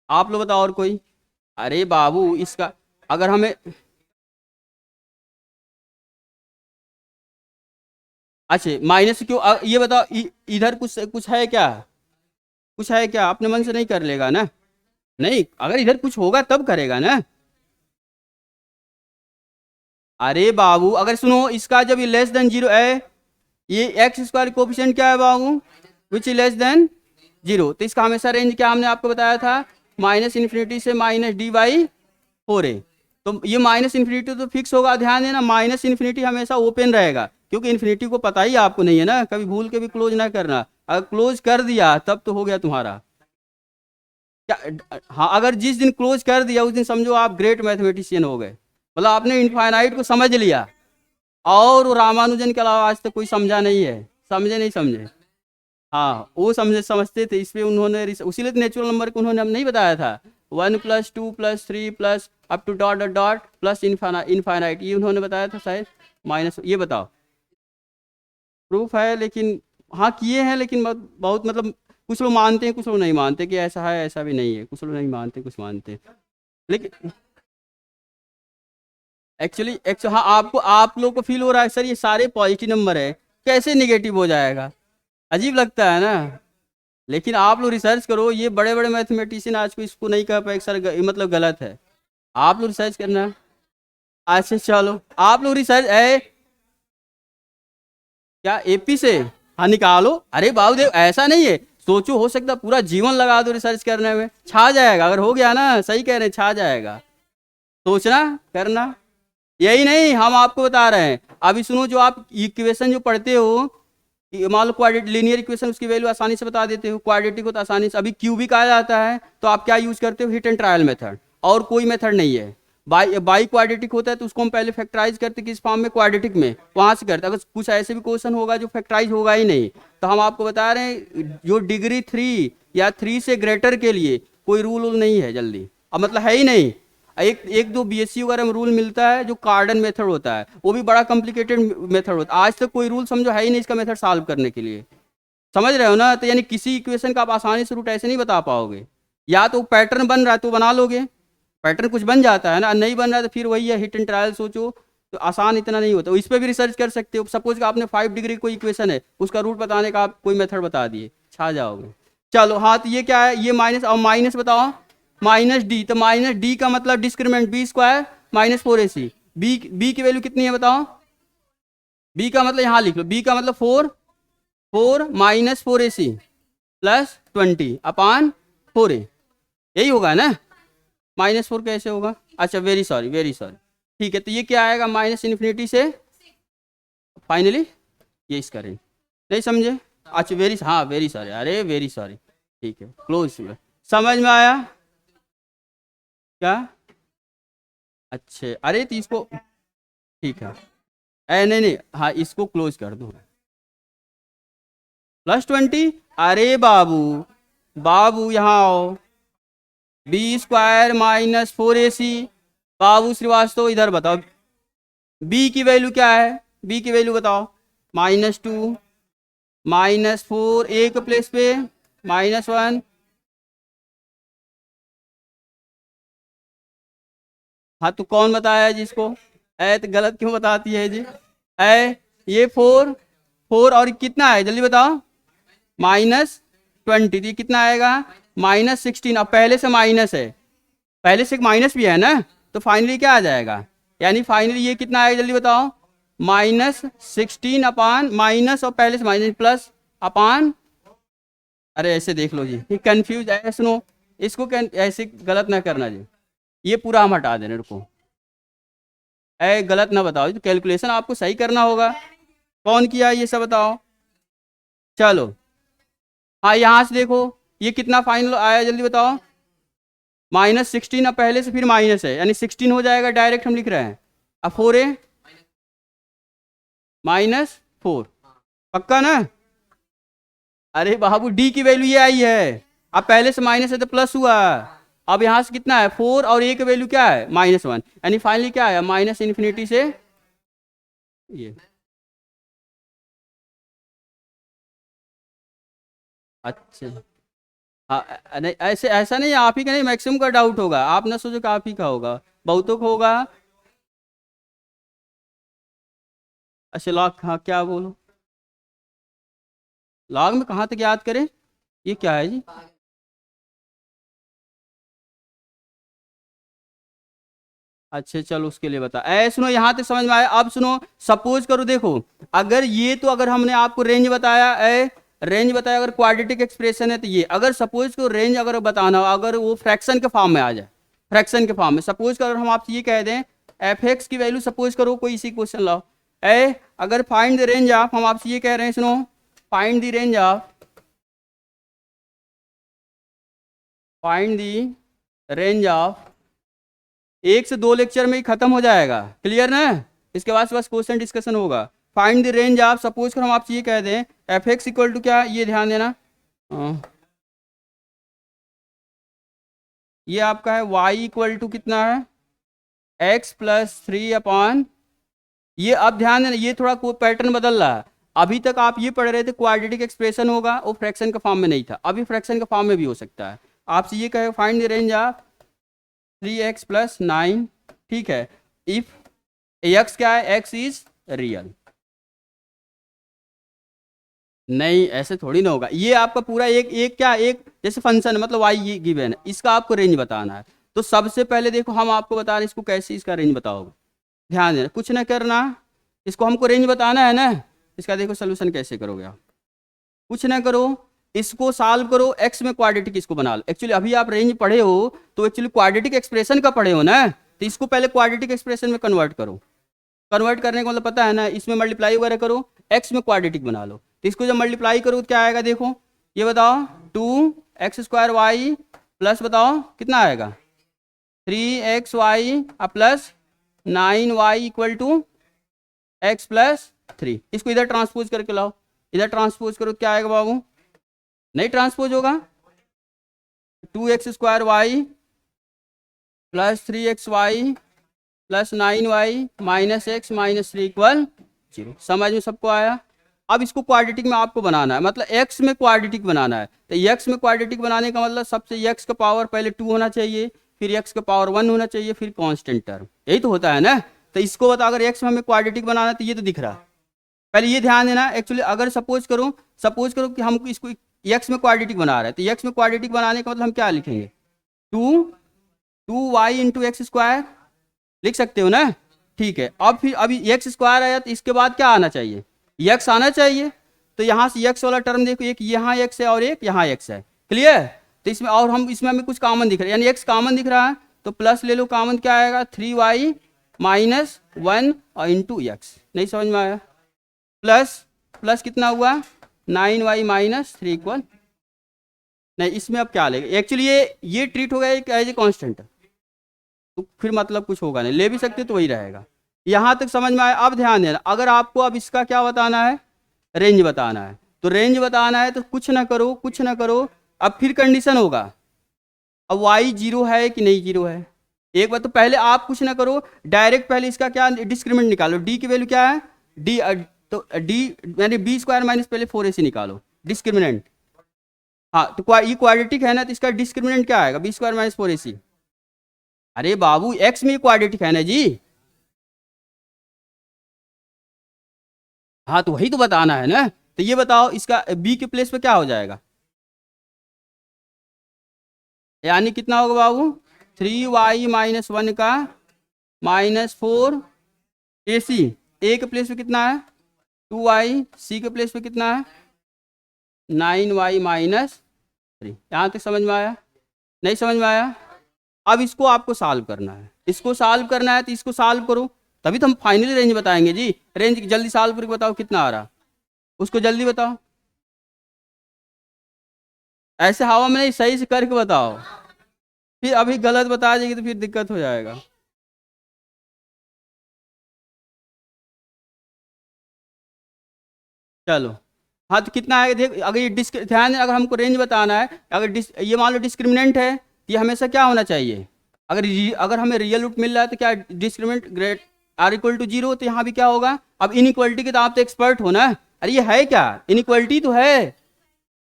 S1: आप लोग बताओ और कोई। अरे बाबू इसका अगर हमें, अच्छा माइनस क्यों ये बताओ, इधर कुछ कुछ है क्या, कुछ है क्या? अपने मन से नहीं कर लेगा ना? नहीं, अगर इधर कुछ होगा तब करेगा ना। अरे बाबू अगर सुनो, इसका जब ये लेस देन 0 है, ये एक्स स्क्वायर कोफिशिएंट क्या है बाबू, विच इज लेस देन 0, तो इसका हमेशा रेंज क्या हमने आपको बताया था, माइनस इन्फिनिटी से -d/4 है। तो ये माइनस इन्फिनिटी तो फिक्स होगा, ध्यान देना माइनस इन्फिनिटी हमेशा ओपन रहेगा, क्योंकि इन्फिनिटी को पता ही आपको नहीं है ना, कभी भूल के भी क्लोज ना करना। अगर क्लोज कर दिया तब तो हो गया तुम्हारा क्या। हाँ अगर जिस दिन क्लोज कर दिया उस दिन समझो आप ग्रेट मैथमेटिशियन हो गए, मतलब आपने इनफाइनाइट को समझ लिया। और वो रामानुजन के अलावा आज तक कोई समझा नहीं है, समझे नहीं समझे? हाँ वो समझते थे, इस पे उन्होंने उसीलिए तो नेचुरल नंबर को उन्होंने हम नहीं बताया था, 1 + 2 + 3 plus up to dot dot dot plus infinite, ये उन्होंने बताया था शायद माइनस। ये बताओ प्रूफ है, लेकिन हाँ किए हैं, लेकिन बहुत मतलब कुछ लोग मानते हैं कुछ लोग नहीं मानते कि ऐसा है, ऐसा भी नहीं है, कुछ लोग नहीं मानते कुछ मानते हैं। लेकिन एक्चुअली हाँ आपको, आप लोग को फील हो रहा है सर ये सारे पॉजिटिव नंबर है, कैसे निगेटिव हो जाएगा, अजीब लगता है ना। लेकिन आप लोग रिसर्च करो, ये बड़े बड़े मैथमेटिशियन आज को इसको नहीं कह पाए सर मतलब गलत है। आप लोग रिसर्च करना। अच्छा चलो आप लोग रिसर्च है क्या एपी से, हाँ निकालो। अरे बाबूदेव ऐसा नहीं है, सोचो हो सकता पूरा जीवन लगा दो रिसर्च करने में, छा जाएगा। अगर हो गया ना, सही कह रहे हैं, छा जाएगा। सोचना करना, यही नहीं हम आपको बता रहे हैं। अभी सुनो, जो आप इक्वेशन जो पढ़ते हो, मान लो क्वाड्रेटिक लीनियर इक्वेशन, उसकी वैल्यू आसानी से बता देते हो, क्वाड्रेटिक को तो आसानी से। अभी क्यूबिक आ जाता है तो आप क्या यूज करते हो, हिट एंड ट्रायल मेथड, और कोई मेथड नहीं है। बाई क्वाड्रेटिक होता है तो उसको हम पहले फैक्टराइज करते किस फॉर्म में, क्वाड्रेटिक में, वहां से करते। अगर कुछ ऐसे भी क्वेश्चन होगा जो फैक्टराइज होगा ही नहीं, तो हम आपको बता रहे हैं जो डिग्री 3 या 3 से ग्रेटर के लिए कोई रूल नहीं है जल्दी, अब मतलब है ही नहीं। एक एक दो बीएससी वगैरह में रूल मिलता है जो कार्डन मेथड होता है, वो भी बड़ा कॉम्प्लिकेटेड मेथड होता है। आज तक कोई रूल समझो है ही नहीं इसका मेथड सॉल्व करने के लिए, समझ रहे हो ना। तो यानी किसी इक्वेशन का आप आसानी से रूट ऐसे नहीं बता पाओगे। या तो पैटर्न बन रहा है तो बना लोगे, पैटर्न कुछ बन जाता है ना, नहीं बन रहा है तो फिर वही है हिट एंड ट्रायल सोचो, तो आसान इतना नहीं होता। इस पर भी रिसर्च कर सकते हो। सपोज आपने 5 डिग्री कोई इक्वेशन है, उसका रूट बताने का आप कोई मेथड बता दिए, छा जाओगे। चलो हाँ, तो ये क्या है, ये माइनस, और माइनस बताओ माइनस डी, तो माइनस डी का मतलब discriminant B square minus 4ac। B की वैल्यू कितनी है बताओ, बी का मतलब यहाँ लिख लो, बी का मतलब 4 माइनस 4ac प्लस 20 अपान 4a, यही होगा ना। -4 कैसे होगा, अच्छा वेरी सॉरी वेरी सॉरी, ठीक है। तो ये क्या आएगा, माइनस इन्फिनिटी से फाइनली ये इसका रेंज, नहीं समझे, अच्छा वेरी, हाँ वेरी सॉरी, अरे वेरी सॉरी, ठीक है क्लोज, समझ में आया क्या, अच्छे। अरे तो इसको ठीक है, नहीं नहीं, हाँ इसको क्लोज कर दो, +20, अरे बाबू बाबू यहाँ आओ, बी स्क्वायर माइनस 4ac, बाबू श्रीवास्तव इधर बताओ, बी की वैल्यू क्या है, बी की वैल्यू बताओ, -2 -4, एक प्लेस पे -1, हाँ तो कौन बताया है जिसको, तो गलत क्यों बताती है जी, ये 4 और कितना है जल्दी बताओ, -20, तो ये कितना आएगा, -16, अब पहले से माइनस है, पहले से एक माइनस भी है ना, तो फाइनली क्या आ जाएगा, यानी फाइनली ये कितना आएगा जल्दी बताओ, -16 अपान माइनस, और पहले से माइनस प्लस अपान, अरे ऐसे देख लो जी, ये कंफ्यूज है, सुनो इसको ऐसे गलत ना करना जी, ये पूरा हम हटा देना, रुको गलत ना बताओ, तो कैलकुलेशन आपको सही करना होगा, कौन किया ये सब बताओ। चलो हाँ, यहाँ से देखो ये कितना फाइनल आया जल्दी बताओ, -16, अब पहले से फिर माइनस है, यानी 16 हो जाएगा डायरेक्ट, हम लिख रहे हैं, अब 4a -4, पक्का ना, अरे बाबू डी की वैल्यू ये आई है, अब पहले से माइनस है तो प्लस हुआ, अब यहाँ से कितना है 4 और a की वैल्यू क्या है -1, यानी फाइनली क्या है माइनस इन्फिनिटी से ये, अच्छा हाँ, नहीं ऐसे ऐसा नहीं, आप ही का नहीं, मैक्सिमम का डाउट होगा, आप ना सोचो कि आप ही का होगा, बहुतों को होगा। अच्छा लॉग, हाँ क्या बोलो, लॉग में कहाँ तक याद करें, ये क्या है जी, अच्छा चलो उसके लिए बता, सुनो यहाँ तक समझ में आया। अब सुनो, सपोज करो देखो, अगर ये तो अगर हमने आपको रेंज बताया, रेंज बताया, अगर क्वाड्रेटिक एक्सप्रेशन है तो ये, अगर सपोज को रेंज अगर बताना हो, अगर वो फ्रैक्शन के फॉर्म में आ जाए, फ्रैक्शन के फॉर्म में, सपोज करो हम आपसे ये कह दें f(x) की वैल्यू, सपोज करो कोई इसी क्वेश्चन लाओ, अगर फाइंड द रेंज ऑफ, हम आपसे ये कह रहे हैं, सुनो find the range of, find the range of, 1 से 2 लेक्चर में ही खत्म हो जाएगा, क्लियर ना, इसके बाद बस क्वेश्चन डिस्कशन होगा। Find the range of, suppose कर हम आपसे ये कह दें f(x) इक्वल टू क्या, ये ध्यान देना, ये आपका है y इक्वल टू कितना है x + 3 अपान, ये अब ध्यान देना, ये थोड़ा को पैटर्न बदल रहा है, अभी तक आप ये पढ़ रहे थे क्वाड्रेटिक एक्सप्रेशन होगा, वो फ्रैक्शन का फॉर्म में नहीं था, अभी फ्रैक्शन का फॉर्म में भी हो सकता है। आपसे ये कहे find the range of 3x + 9, ठीक है, इफ x क्या है, x इज रियल, नहीं ऐसे थोड़ी ना होगा, ये आपका पूरा एक क्या, एक जैसे फंक्शन है, मतलब y ये गिवन है, इसका आपको रेंज बताना है, तो सबसे पहले देखो हम आपको बता रहे हैं इसको कैसे इसका रेंज बताओगे, ध्यान देना, कुछ ना करना, इसको हमको रेंज बताना है ना, इसका देखो सोल्यूशन कैसे करोगे आप, कुछ ना करो, इसको सॉल्व करो, x में क्वाड्रेटिक इसको बना लो, एक्चुअली अभी आप रेंज पढ़े हो तो एक्चुअली क्वाड्रेटिक एक्सप्रेशन का पढ़े हो ना, तो इसको पहले क्वाड्रेटिक एक्सप्रेशन में कन्वर्ट करो, कन्वर्ट करने का मतलब पता है ना, इसमें मल्टीप्लाई वगैरह करो, x में क्वाड्रेटिक बना लो, तो इसको जब मल्टीप्लाई करो तो क्या आएगा देखो, ये बताओ 2x² y प्लस बताओ कितना आएगा 3xy plus 9y equal to x+3। इसको इधर ट्रांसपोज करके लाओ, इधर ट्रांसपोज करो, क्या आएगा बाबू? नहीं ट्रांसपोज होगा, 2x² plus 3xy plus 9y minus x minus 3 equal 0। समझ में सबको आया? अब इसको क्वाड्रेटिक में आपको बनाना है, मतलब x में क्वाड्रेटिक बनाना है। तो x में क्वाड्रेटिक बनाने का मतलब सबसे x का पावर पहले 2 होना चाहिए, फिर x का पावर 1 होना चाहिए, फिर कांस्टेंट टर्म, यही तो होता है ना। तो इसको बता, अगर x में हमें क्वाड्रेटिक बनाना है तो ये तो दिख रहा है, पहले ये ध्यान देना। एक्चुअली अगर सपोज करो कि हमको इसको x में क्वाड्रेटिक बना रहे हैं, तो x में क्वाड्रेटिक बनाने का मतलब हम क्या लिखेंगे? 2y इंटू x² लिख सकते हो ना? ठीक है। अब फिर अभी x² आया तो इसके बाद क्या आना चाहिए? x आना चाहिए। तो यहाँ से x वाला टर्म देखो, एक यहाँ x है और एक यहाँ x है, क्लियर? तो इसमें और हम इसमें हमें कुछ कॉमन दिख रहा है, यानी x कॉमन दिख रहा है, तो प्लस ले लो, कॉमन क्या आएगा? 3y माइनस 1 और इंटू x। नहीं समझ में आया? प्लस कितना हुआ? 9y माइनस 3 इक्वल, नहीं इसमें अब क्या लेगा? एक्चुअली ये ट्रीट हो गया एज ए कॉन्स्टेंट, तो फिर मतलब कुछ होगा नहीं, ले भी सकते तो वही रहेगा। यहाँ तक समझ में आया? अब ध्यान देना, अगर आपको अब इसका क्या बताना है? रेंज बताना है। तो रेंज बताना है तो कुछ ना करो, अब फिर कंडीशन होगा, अब y 0 है कि नहीं 0 है। एक बार तो पहले आप कुछ ना करो, डायरेक्ट पहले इसका क्या डिस्क्रिमिनेंट निकालो, d की वैल्यू क्या है? d, तो d यानी b² माइनस पहले 4ac निकालो डिस्क्रिमिनेंट। हाँ तो ये क्वाड्रेटिक है ना, तो इसका डिस्क्रिमिनेंट क्या आएगा? b² minus 4ac। अरे बाबू x में क्वाड्रेटिक है ना जी, हाँ तो वही तो बताना है ना। तो ये बताओ इसका b के प्लेस पे क्या हो जाएगा, यानी कितना होगा बाबू? 3y माइनस 1 का माइनस 4ac। a के प्लेस पे कितना है? 2y। c के प्लेस पे कितना है? 9y minus 3। यहाँ तक समझ में आया? नहीं समझ में आया? अब इसको आपको सॉल्व करना है, इसको सॉल्व करना है तो इसको सॉल्व करो, तभी तो हम फाइनली रेंज बताएंगे जी। रेंज जल्दी सॉल्व करके बताओ कितना आ रहा, उसको जल्दी बताओ, ऐसे हवा में नहीं, सही से करके बताओ, फिर अभी गलत बता देगी तो फिर दिक्कत हो जाएगा। चलो हाँ, तो कितना आएगा देख, अगर ये ध्यान दें, अगर हमको रेंज बताना है, अगर ये मान लो डिस्क्रिमिनेंट है तो ये हमेशा क्या होना चाहिए? अगर हमें रियल रूट मिल रहा है तो क्या discriminant great or equal to 0, तो यहाँ भी क्या होगा? अब इनइक्वालिटी के तो आप तो एक्सपर्ट हो ना। अरे ये है क्या? इनइक्वालिटी तो है,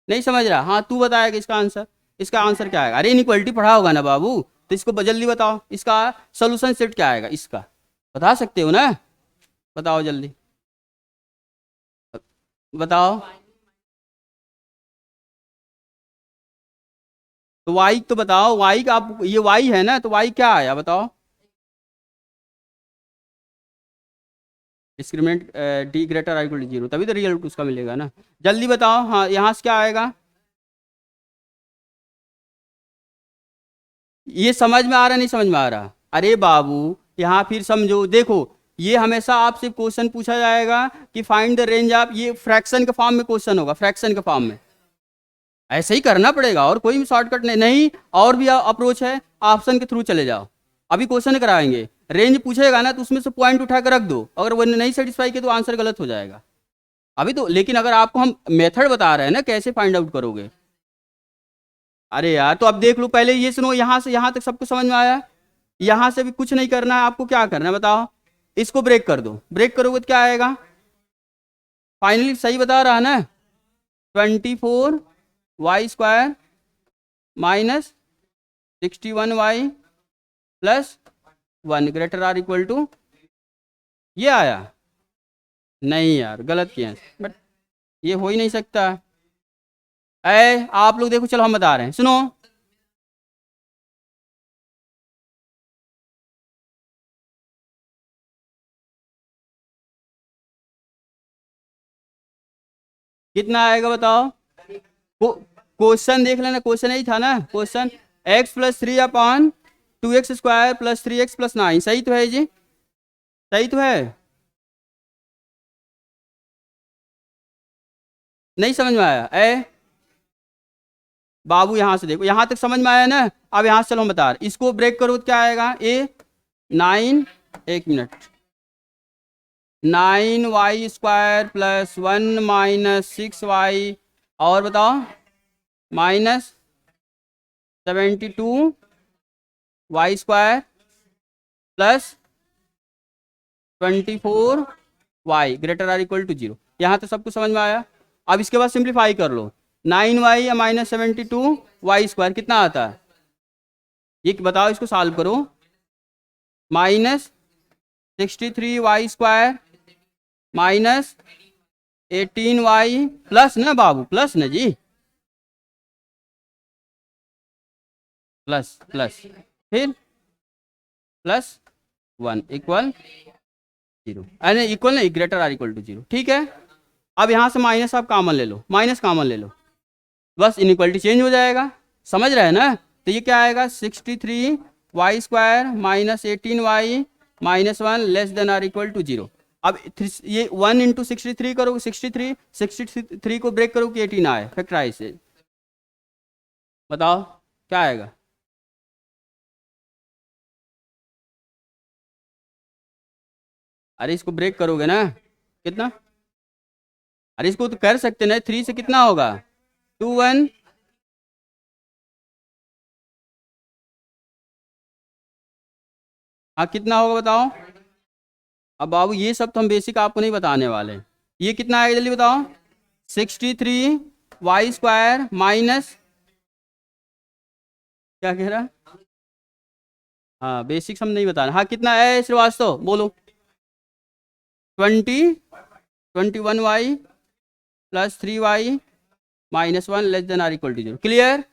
S1: नहीं समझ रहा? हाँ तू बताएगा इसका आंसर, इसका आंसर क्या आएगा? अरे इनइक्वालिटी पढ़ा होगा ना बाबू, तो इसको जल्दी बताओ, इसका सोल्यूशन सेट क्या आएगा? इसका बता सकते हो ना? बताओ जल्दी बताओ। तो वाई तो बताओ, वाई का आप, ये वाई है ना, तो वाई क्या आया बताओ? Discriminant D greater equal to 0, तभी तो रियल रूट उसका मिलेगा ना। जल्दी बताओ, हाँ यहाँ से क्या आएगा? ये समझ में आ रहा नहीं समझ में आ रहा? अरे बाबू यहाँ फिर समझो, देखो ये हमेशा आपसे क्वेश्चन पूछा जाएगा कि फाइंड द रेंज ऑफ, ये फ्रैक्शन के फॉर्म में क्वेश्चन होगा, फ्रैक्शन के फॉर्म में, ऐसे ही करना पड़ेगा, और कोई भी शॉर्टकट नहीं। और भी अप्रोच है, ऑप्शन के थ्रू चले जाओ, अभी क्वेश्चन कराएंगे, रेंज पूछेगा ना तो उसमें से पॉइंट उठा कर रख दो, अगर वो नहीं सेटिस्फाई किया तो आंसर गलत हो जाएगा अभी तो। लेकिन अगर आपको हम मेथड बता रहे हैं ना कैसे फाइंड आउट करोगे। अरे यार तो अब देख लो, पहले ये सुनो, यहाँ से यहाँ तक सबको समझ में आया? यहाँ से भी कुछ नहीं करना है आपको, क्या करना है बताओ? इसको ब्रेक कर दो, ब्रेक करोगे तो क्या आएगा? फाइनली सही बता रहा है ना? 24y² minus 61y plus 1 greater or equal to, ये आया? नहीं यार गलत किया, बट ये हो ही नहीं सकता। आप लोग देखो, चलो हम बता रहे हैं, सुनो। कितना आएगा बताओ? क्वेश्चन देख लेना, क्वेश्चन यही था ना question, x+3/2x² plus 3x plus 9, सही तो है जी? सही तो है? नहीं समझ में आया? बाबू यहाँ से देखो, यहाँ तक समझ में आया ना। अब यहाँ से चलो हम बता रहे, इसको ब्रेक करो तो क्या आएगा, ए 9, एक minute, 9y² plus 1 minus 6y, और बताओ minus 72y² plus 24y greater or equal to 0। यहाँ तो सब कुछ समझ में आया। अब इसके बाद सिंप्लीफाई कर लो, 9y या माइनस 72y² कितना आता है, ये बताओ, इसको सॉल्व करो। Minus 63y² minus 18y plus ना बाबू, प्लस ना जी, प्लस प्लस फिर प्लस 1 इक्वल 0, अरे इक्वल नहीं, ग्रेटर आर इक्वल टू 0। ठीक है, अब यहाँ से माइनस आप कॉमन ले लो, माइनस कॉमन ले लो, बस इनइक्वालिटी चेंज हो जाएगा। समझ रहे हैं ना। तो ये क्या आएगा, 63y² minus 18y minus 1 less than or equal to 0। अब ये 1 इंटू 63 करो, 63 को ब्रेक करो कि 18 आए, फैक्टराइज से बताओ क्या आएगा। अरे इसको ब्रेक करोगे ना, कितना, अरे इसको तो कर सकते ना, 3 से कितना होगा, 2 1, हाँ कितना होगा बताओ। अब बाबू ये सब तो हम बेसिक आपको नहीं बताने वाले, ये कितना आएगा जल्दी बताओ, 63y² माइनस, क्या कह रहा, हाँ बेसिक्स हम नहीं बताना, हाँ कितना है श्रीवास्तव बोलो, 21y plus 3y minus 1 less than or equal to 0। Clear,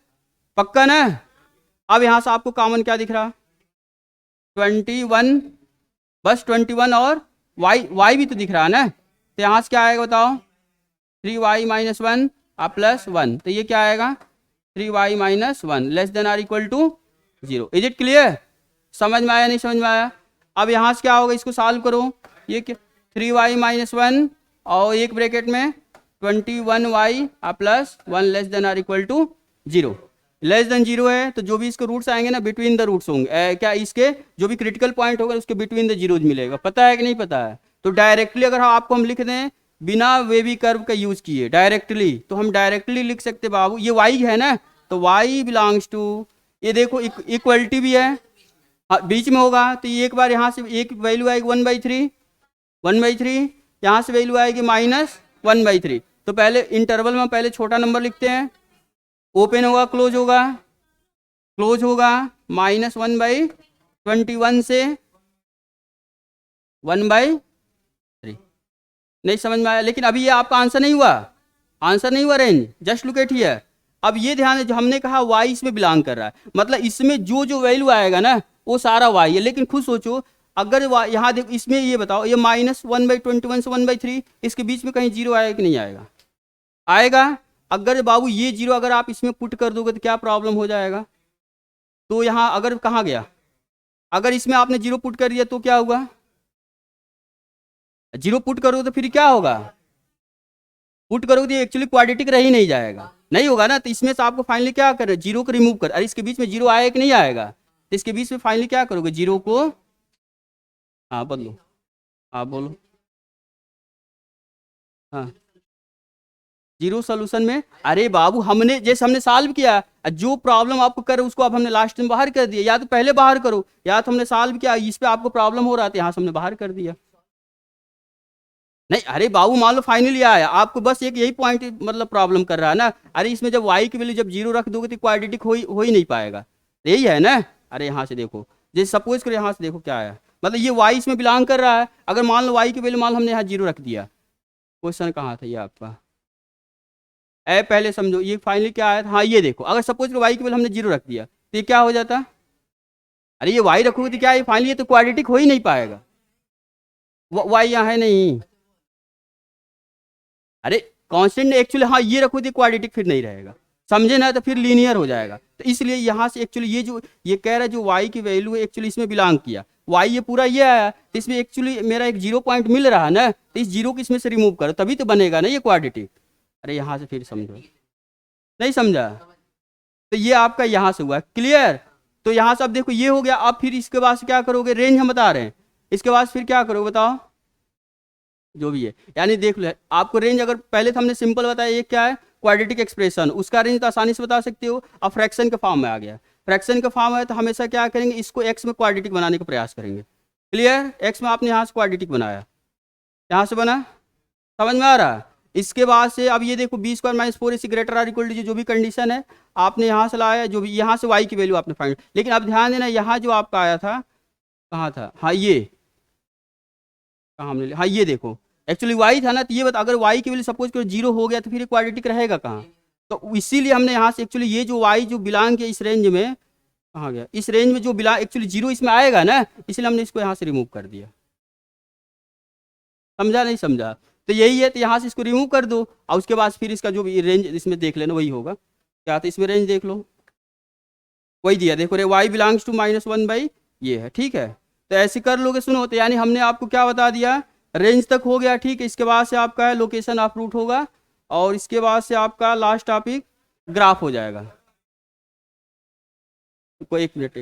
S1: पक्का ना। अब यहाँ से आपको कॉमन क्या दिख रहा, 21, बस 21 और y भी तो दिख रहा है ना। तो यहाँ से क्या आएगा बताओ, 3y माइनस 1 प्लस 1, तो ये क्या आएगा 3y minus 1 less than or equal to 0। Is it clear, समझ में आया नहीं समझ में आया। अब यहाँ से क्या होगा, इसको सॉल्व करो, ये क्या 3y माइनस 1 और एक ब्रैकेट में 21y plus 1 less than or equal to 0। Less than 0 है तो जो भी इसके रूट्स आएंगे ना, बिटवीन द रूट्स होंगे, क्या इसके जो भी क्रिटिकल पॉइंट होगा उसके बिटवीन द जीरोज मिलेगा, पता है कि नहीं पता है। तो डायरेक्टली अगर आपको हम लिख दें बिना वेवी कर्व का यूज किए डायरेक्टली, तो हम डायरेक्टली लिख सकते बाबू, ये y है ना, तो y बिलोंग्स टू, ये देखो इक्वलिटी भी है, बीच में होगा, तो ये एक बार यहाँ से एक वैल्यू आएगी 1/3, 1/3, यहाँ से वैल्यू आएगी माइनस 1/3। तो पहले इंटरवल में पहले छोटा नंबर लिखते हैं, ओपन होगा क्लोज होगा, क्लोज होगा माइनस 1/21 से 1/3। नहीं समझ में आया, लेकिन अभी ये आपका आंसर नहीं हुआ, आंसर नहीं हुआ range, just look at here. अब ये ध्यान है, जो हमने कहा y इसमें बिलोंग कर रहा है, मतलब इसमें जो जो वैल्यू आएगा ना वो सारा y है। लेकिन खुद सोचो, अगर यहाँ देखो इसमें ये बताओ, ये माइनस 1/21 से 1/3, इसके बीच में कहीं 0 आएगा कि नहीं आएगा, आएगा। अगर बाबू ये 0 अगर आप इसमें पुट कर दोगे तो क्या प्रॉब्लम हो जाएगा, तो यहाँ अगर कहाँ गया, अगर इसमें आपने 0 पुट कर दिया तो क्या होगा, 0 पुट करोगे तो फिर क्या होगा, पुट करोगे तो एक्चुअली क्वाड्रेटिक रह ही नहीं जाएगा, नहीं होगा ना। तो इसमें से आपको फाइनली क्या कर, 0 को रिमूव कर, अरे इसके बीच में 0 आएगा कि नहीं आएगा, तो इसके बीच में फाइनली क्या करोगे, 0 को, हाँ बदलो, हाँ बोलो, हाँ 0 सोल्यूशन में। अरे बाबू हमने जैसे हमने सॉल्व किया, जो प्रॉब्लम आपको कर उसको अब हमने लास्ट में बाहर कर दिया, या तो पहले बाहर करो, या तो हमने सॉल्व किया इस पे आपको प्रॉब्लम हो रहा था, यहाँ से हमने बाहर कर दिया। नहीं अरे बाबू मान लो फाइनली आया, आपको बस एक यही पॉइंट मतलब प्रॉब्लम कर रहा है ना। अरे इसमें जब y की वैल्यू जब 0 रख दोगे तो क्वाड्रेटिक हो ही नहीं पाएगा, यही है ना। अरे यहाँ से देखो, जैसे सपोज करो यहाँ से देखो क्या आया, मतलब ये y इसमें बिलोंग कर रहा है। अगर मान लो y की वैल्यू मान लो हमने यहाँ 0 रख दिया, क्वेश्चन कहाँ था ये आपका, पहले समझो ये फाइनली क्या आया था, हाँ ये देखो, अगर सपोज करो y की वैल्यू हमने 0 रख दिया तो ये क्या हो जाता, अरे ये y रखोगे तो क्या है फाइनली, ये तो क्वाड्रेटिक हो ही नहीं पाएगा, y यहाँ है नहीं, अरे कांस्टेंट एक्चुअली, हाँ ये रखो तो क्वाड्रेटिक फिर नहीं रहेगा, समझे ना, तो फिर लीनियर हो जाएगा। तो इसलिए यहाँ से एक्चुअली ये जो ये कह रहा है जो y की वैल्यू है एक्चुअली इसमें बिलोंग किया, y ये पूरा ये आया, तो इसमें एक्चुअली मेरा एक 0 पॉइंट मिल रहा है ना, तो इस 0 को इसमें से रिमूव करो तभी तो बनेगा ना ये क्वाड्रेटिक। अरे यहाँ से फिर समझो, नहीं समझा, तो ये आपका यहाँ से हुआ, क्लियर। तो यहाँ से अब देखो ये हो गया। अब फिर इसके बाद से क्या करोगे, रेंज हम बता रहे हैं, इसके बाद फिर क्या करोगे बताओ, जो भी है। यानी देख लो आपको रेंज, अगर पहले तो हमने सिंपल बताया ये क्या है, क्वाड्रेटिक एक्सप्रेशन, उसका रेंज तो आसानी से बता सकते हो। अब फ्रैक्शन के फॉर्म में आ गया, फ्रैक्शन का फॉर्म है तो हमेशा क्या करेंगे, इसको एक्स में क्वाड्रेटिक बनाने का प्रयास करेंगे। क्लियर, एक्स में आपने यहाँ से क्वाड्रेटिक बनाया, यहाँ से बना, समझ में आ रहा है। इसके बाद से अब ये देखो B square minus 4 greater or equal to जो भी कंडीशन है आपने यहाँ से लाया, जो भी यहाँ से वाई की वैल्यू आपने फाइंड। लेकिन अब ध्यान देना यहाँ जो आपका आया था, कहाँ था, हाँ ये कहाँ हमने लिया, हाँ ये देखो एक्चुअली वाई था ना। तो ये बता, अगर वाई की वैल्यू सपोज करो 0 हो गया तो फिर क्वाड्रेटिक रहेगा कहाँ। तो इसीलिए हमने यहाँ से एक्चुअली ये जो वाई जो बिलोंग के इस रेंज में, कहाँ गया, इस रेंज में जो बिलोंग एक्चुअली 0 इसमें आएगा ना, इसलिए हमने इसको यहाँ से रिमूव कर दिया। समझा नहीं समझा, तो यही है। तो यहाँ से इसको रिमूव कर दो और उसके बाद फिर इसका जो भी रेंज इसमें देख लेना वही होगा। क्या था इसमें रेंज देख लो, वही दिया देखो रे, वाई बिलोंग्स टू -1 ये है, ठीक है। तो ऐसे कर लोगे, सुनो। तो यानी हमने आपको क्या बता दिया, रेंज तक हो गया, ठीक है। इसके बाद से आपका है लोकेशन ऑफ रूट होगा और इसके बाद से आपका लास्ट टॉपिक ग्राफ हो जाएगा। कोई एक मिनट